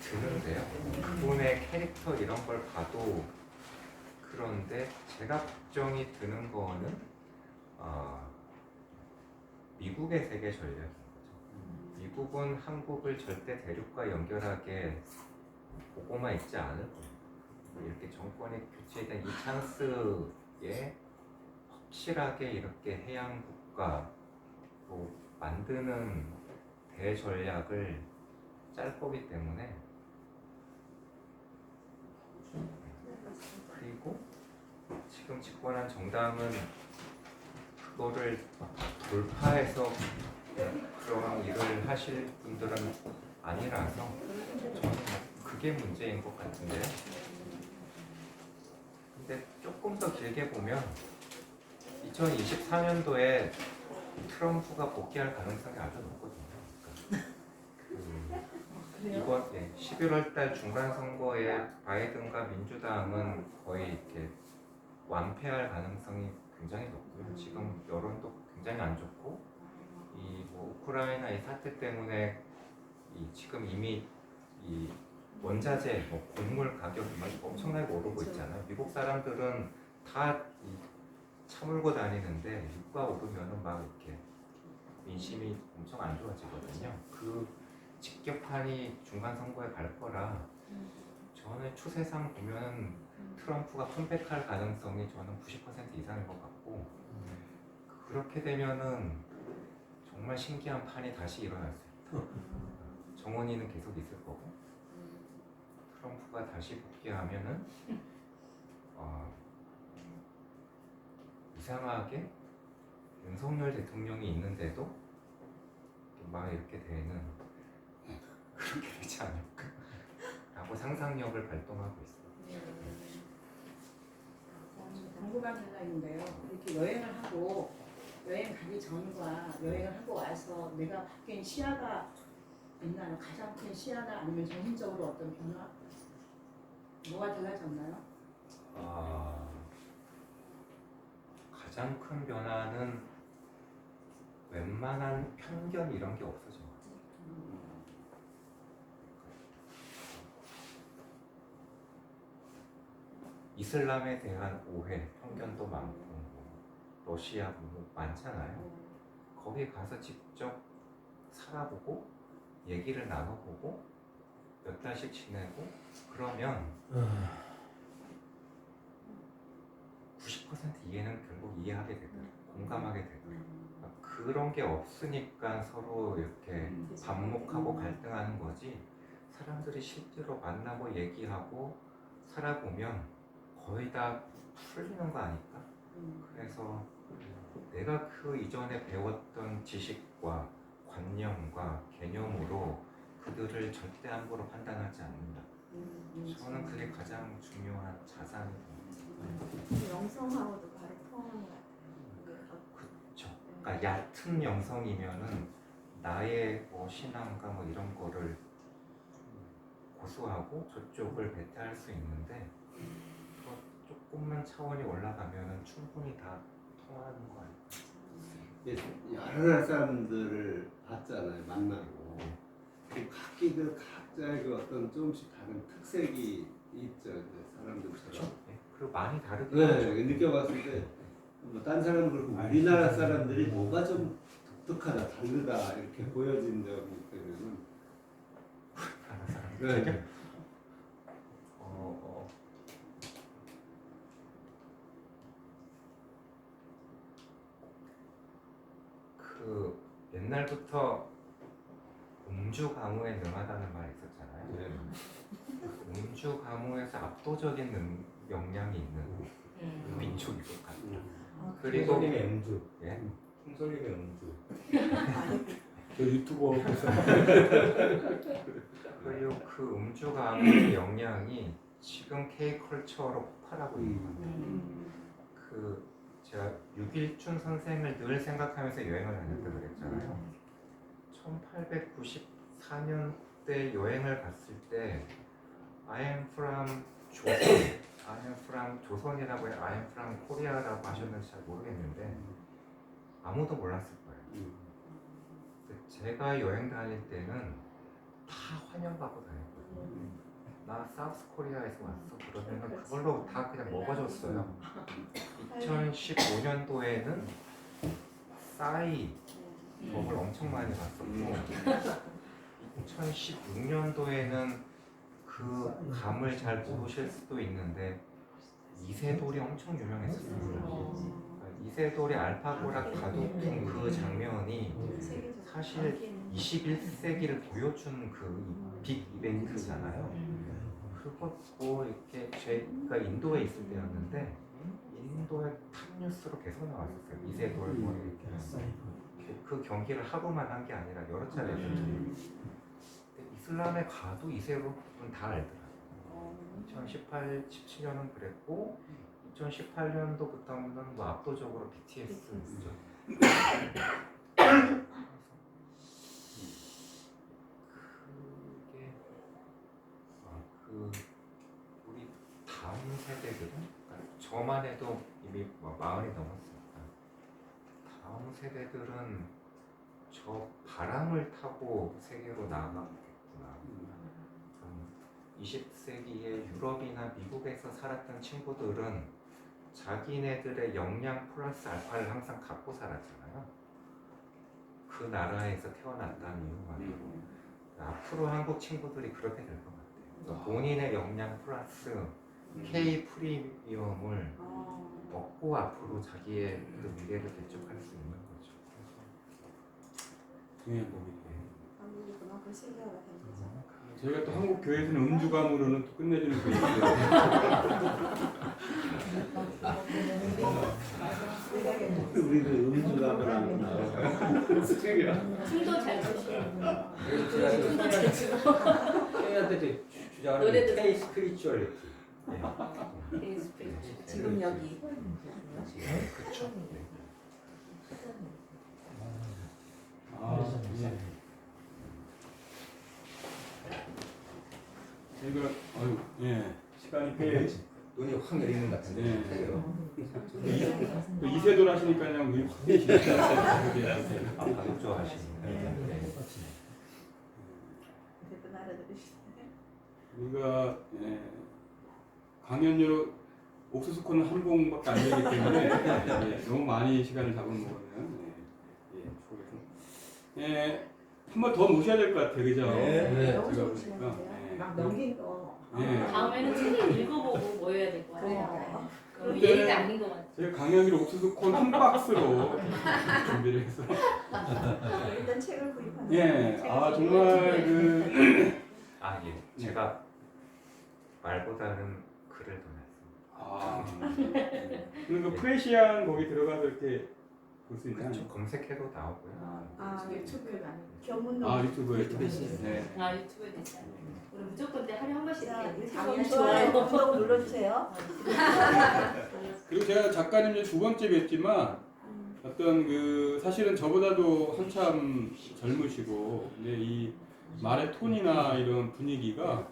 드는데요. 그분의 캐릭터 이런 걸 봐도 그런데 제가 걱정이 드는 거는 미국의 세계 전략인 거죠. 미국은 한국을 절대 대륙과 연결하게 보고만 있지 않을 거예요. 이렇게 정권이 교체된 이 찬스에 확실하게 이렇게 해양 국가로 만드는 대전략을 짤 거기 때문에 그리고 지금 집권한 정당은 그거를 돌파해서 그런 일을 하실 분들은 아니라서 저는 그게 문제인 것 같은데 근데 조금 더 길게 보면 2024년도에 트럼프가 복귀할 가능성이 아주 높거든요. 이번 11월 달 중간 선거에 바이든과 민주당은 거의 이렇게 완패할 가능성이 굉장히 높고요. 지금 여론도 굉장히 안 좋고 이 뭐 우크라이나 이 사태 때문에 지금 이미 이 원자재, 뭐 곡물 가격이 막 엄청나게 오르고 있잖아요. 미국 사람들은 다 차물고 다니는데 유가 오르면은 막 이렇게 민심이 엄청 안 좋아지거든요. 그 직격탄이 중간 선거에 갈 거라 저는 추세상 보면은 트럼프가 컴백할 가능성이 저는 90% 이상인 것 같고 그렇게 되면은 정말 신기한 판이 다시 일어날 수 있다. 정원이는 계속 있을 거고 트럼프가 다시 복귀하면은 이상하게 윤석열 대통령이 있는데도 막 이렇게 되는 그렇게 되지 않을까 라고 상상력을 발동하고 있어요. 궁금한 게 하나 있는데요. 이렇게 여행을 하고 여행 가기 전과 여행을 하고 와서 내가 바뀐 시야가 있나요? 가장 큰 시야나 아니면 정신적으로 어떤 변화? 뭐가 달라졌나요? 가장 큰 변화는 웬만한 편견 이런 게 없어진 것 같아요. 이슬람에 대한 오해, 편견도 많고 러시아 뭐 많잖아요. 거기 가서 직접 살아보고 얘기를 나눠보고 몇 달씩 지내고 그러면 90% 이해는 결국 이해하게 되더라고요. 공감하게 되더라고요. 그런 게 없으니까 서로 이렇게 반목하고 갈등하는 거지, 사람들이 실제로 만나고 얘기하고 살아보면 거의 다 풀리는 거 아닐까? 그래서 내가 그 이전에 배웠던 지식과 관념과 개념으로 그들을 절대 함부로 판단하지 않는다. 저는 그게 가장 중요한 자산이에요. 영성하고도 바로 통하는 것 같아요. 그렇죠. 그러니까 얕은 영성이면은 나의 뭐 신앙과 뭐 이런 거를 고수하고 저쪽을 배타할 수 있는데 조금만 차원이 올라가면은 충분히 다 통하는 거 아닐까? 여러 나라 사람들을 봤잖아요. 만나고. 각기들 각자의 그 어떤 조금씩 다른 특색이 있죠. 사람들처럼. 네. 그리고 많이 다르게 네, 느껴봤을 때, 뭐, 딴 사람은 그렇고, 우리나라 사람들이 뭐가 좀 독특하다, 다르다, 이렇게 보여진 적이 있다면은. 다른 사람들. 네. 그 옛날부터 음주 가무에 능하다는 말이 있었잖아요. 네. 음주 가무에서 압도적인 역량이 있는 민족인 것 같아요. 그리고 홍솔님의 음주. 예? 홍솔님의 음주. 저 유튜버 보세요. 그리고 그 음주 가무의 역량이 지금 K컬처로 폭발하고 있는 것 같아요. 그 제가 육일준 선생을 늘 생각하면서 여행을 다녔다고 그랬잖아요. 1894년대 여행을 갔을 때 I am from 조선, I am from 조선이라고 해, I am from 코리아라고 하셨는지 잘 모르겠는데 아무도 몰랐을 거예요. 제가 여행 다닐 때는 다 환영받고 다녔거든요. 나 사우스 코리아에서 왔어. 그러면은 그걸로 다 그냥 먹어줬어요. 2015년도에는 싸이 먹을 엄청 많이 봤었고 2016년도에는 그 감을 잘 모르실 수도 있는데 이세돌이 엄청 유명했었어요. 이세돌이 알파고라 가두픈 그 장면이 사실 21세기를 보여준 그 빅 이벤트잖아요. 그것도 이렇게 제가 인도에 있을 때였는데 인도의 탑뉴스로 계속 나왔었어요. 이세돌 뭐 이렇게 그 경기를 하루만 한 게 아니라 여러 차례 했었죠. 근데 이슬람에 가도 이세돌은 다 알더라고요. 2018, 17년은 그랬고 2018년도부터는 뭐 압도적으로 BTS죠. 그 우리 다음 세대들은, 그러니까 저만 해도 이미 뭐 40이 넘었으니까 다음 세대들은 저 바람을 타고 세계로 나아가겠구나. 20세기에 유럽이나 미국에서 살았던 친구들은 자기네들의 역량 플러스 알파를 항상 갖고 살았잖아요. 그 나라에서 태어났다는 이유만으로. 앞으로 한국 친구들이 그렇게 될 것 같아요. 그러니까 본인의 역량 플러스 K 프리미엄을 얻고 앞으로 자기의 그 미래를 개척할 수 있는 거죠. 중요한 부분이에요. 한국이 그만큼 세계화가 된 거죠. 저희가 또 한국 교회에서는 음주감으로는 또 끝내주는 게 있는데 우리도 음주감을 하고 나와요. 춤도 잘 추시고 그래서 제가 그 선생님한테 주장하는 노래도 K 스피리추얼리티. 지금 여기 그렇죠. 이거 예 시간이 꽤 눈이 확 내리는 것 같은데. 또 이세돌 하시니까 그냥 눈이 확 내리시네요. 아, 가족 좋아하시는. 대부분 알아들으시네. 우리가 강연료 옥수수 코는 한 봉밖에 안 되기 때문에 너무 많이 시간을 잡아먹었네요. 한 번 더 모셔야 될 것 같아요, 그죠? 너무 제가 좋으시는데요. 보니까. 막 넘긴 거. 다음에는 책을 읽어보고 모여야 될 것 그래요. 같아요. 그럼 근데 얘기가 아닌 것 같아요. 제가 강연기로 옥수수 콘 한 박스로 준비를 해서. 일단 책을 구입하는. 정말 아, 예. 제가 말보다는 글을 더 냈습니다. 그리고 프레시안 거기 들어가서 이렇게 볼 수 있나요? 그렇죠. 검색해도 나오고요. 유튜브에 많이. 견문도. 유튜브에 유튜브에 되지 않아요. 우리 무조건 하루에 한 번씩 자, 이렇게 유튜브 강의를 좋아요. 좋아해요. 구독 눌러주세요. 그리고 제가 작가님 이제 두 번째 뵀지만 어떤 사실은 저보다도 한참 젊으시고 근데 이 말의 톤이나 이런 분위기가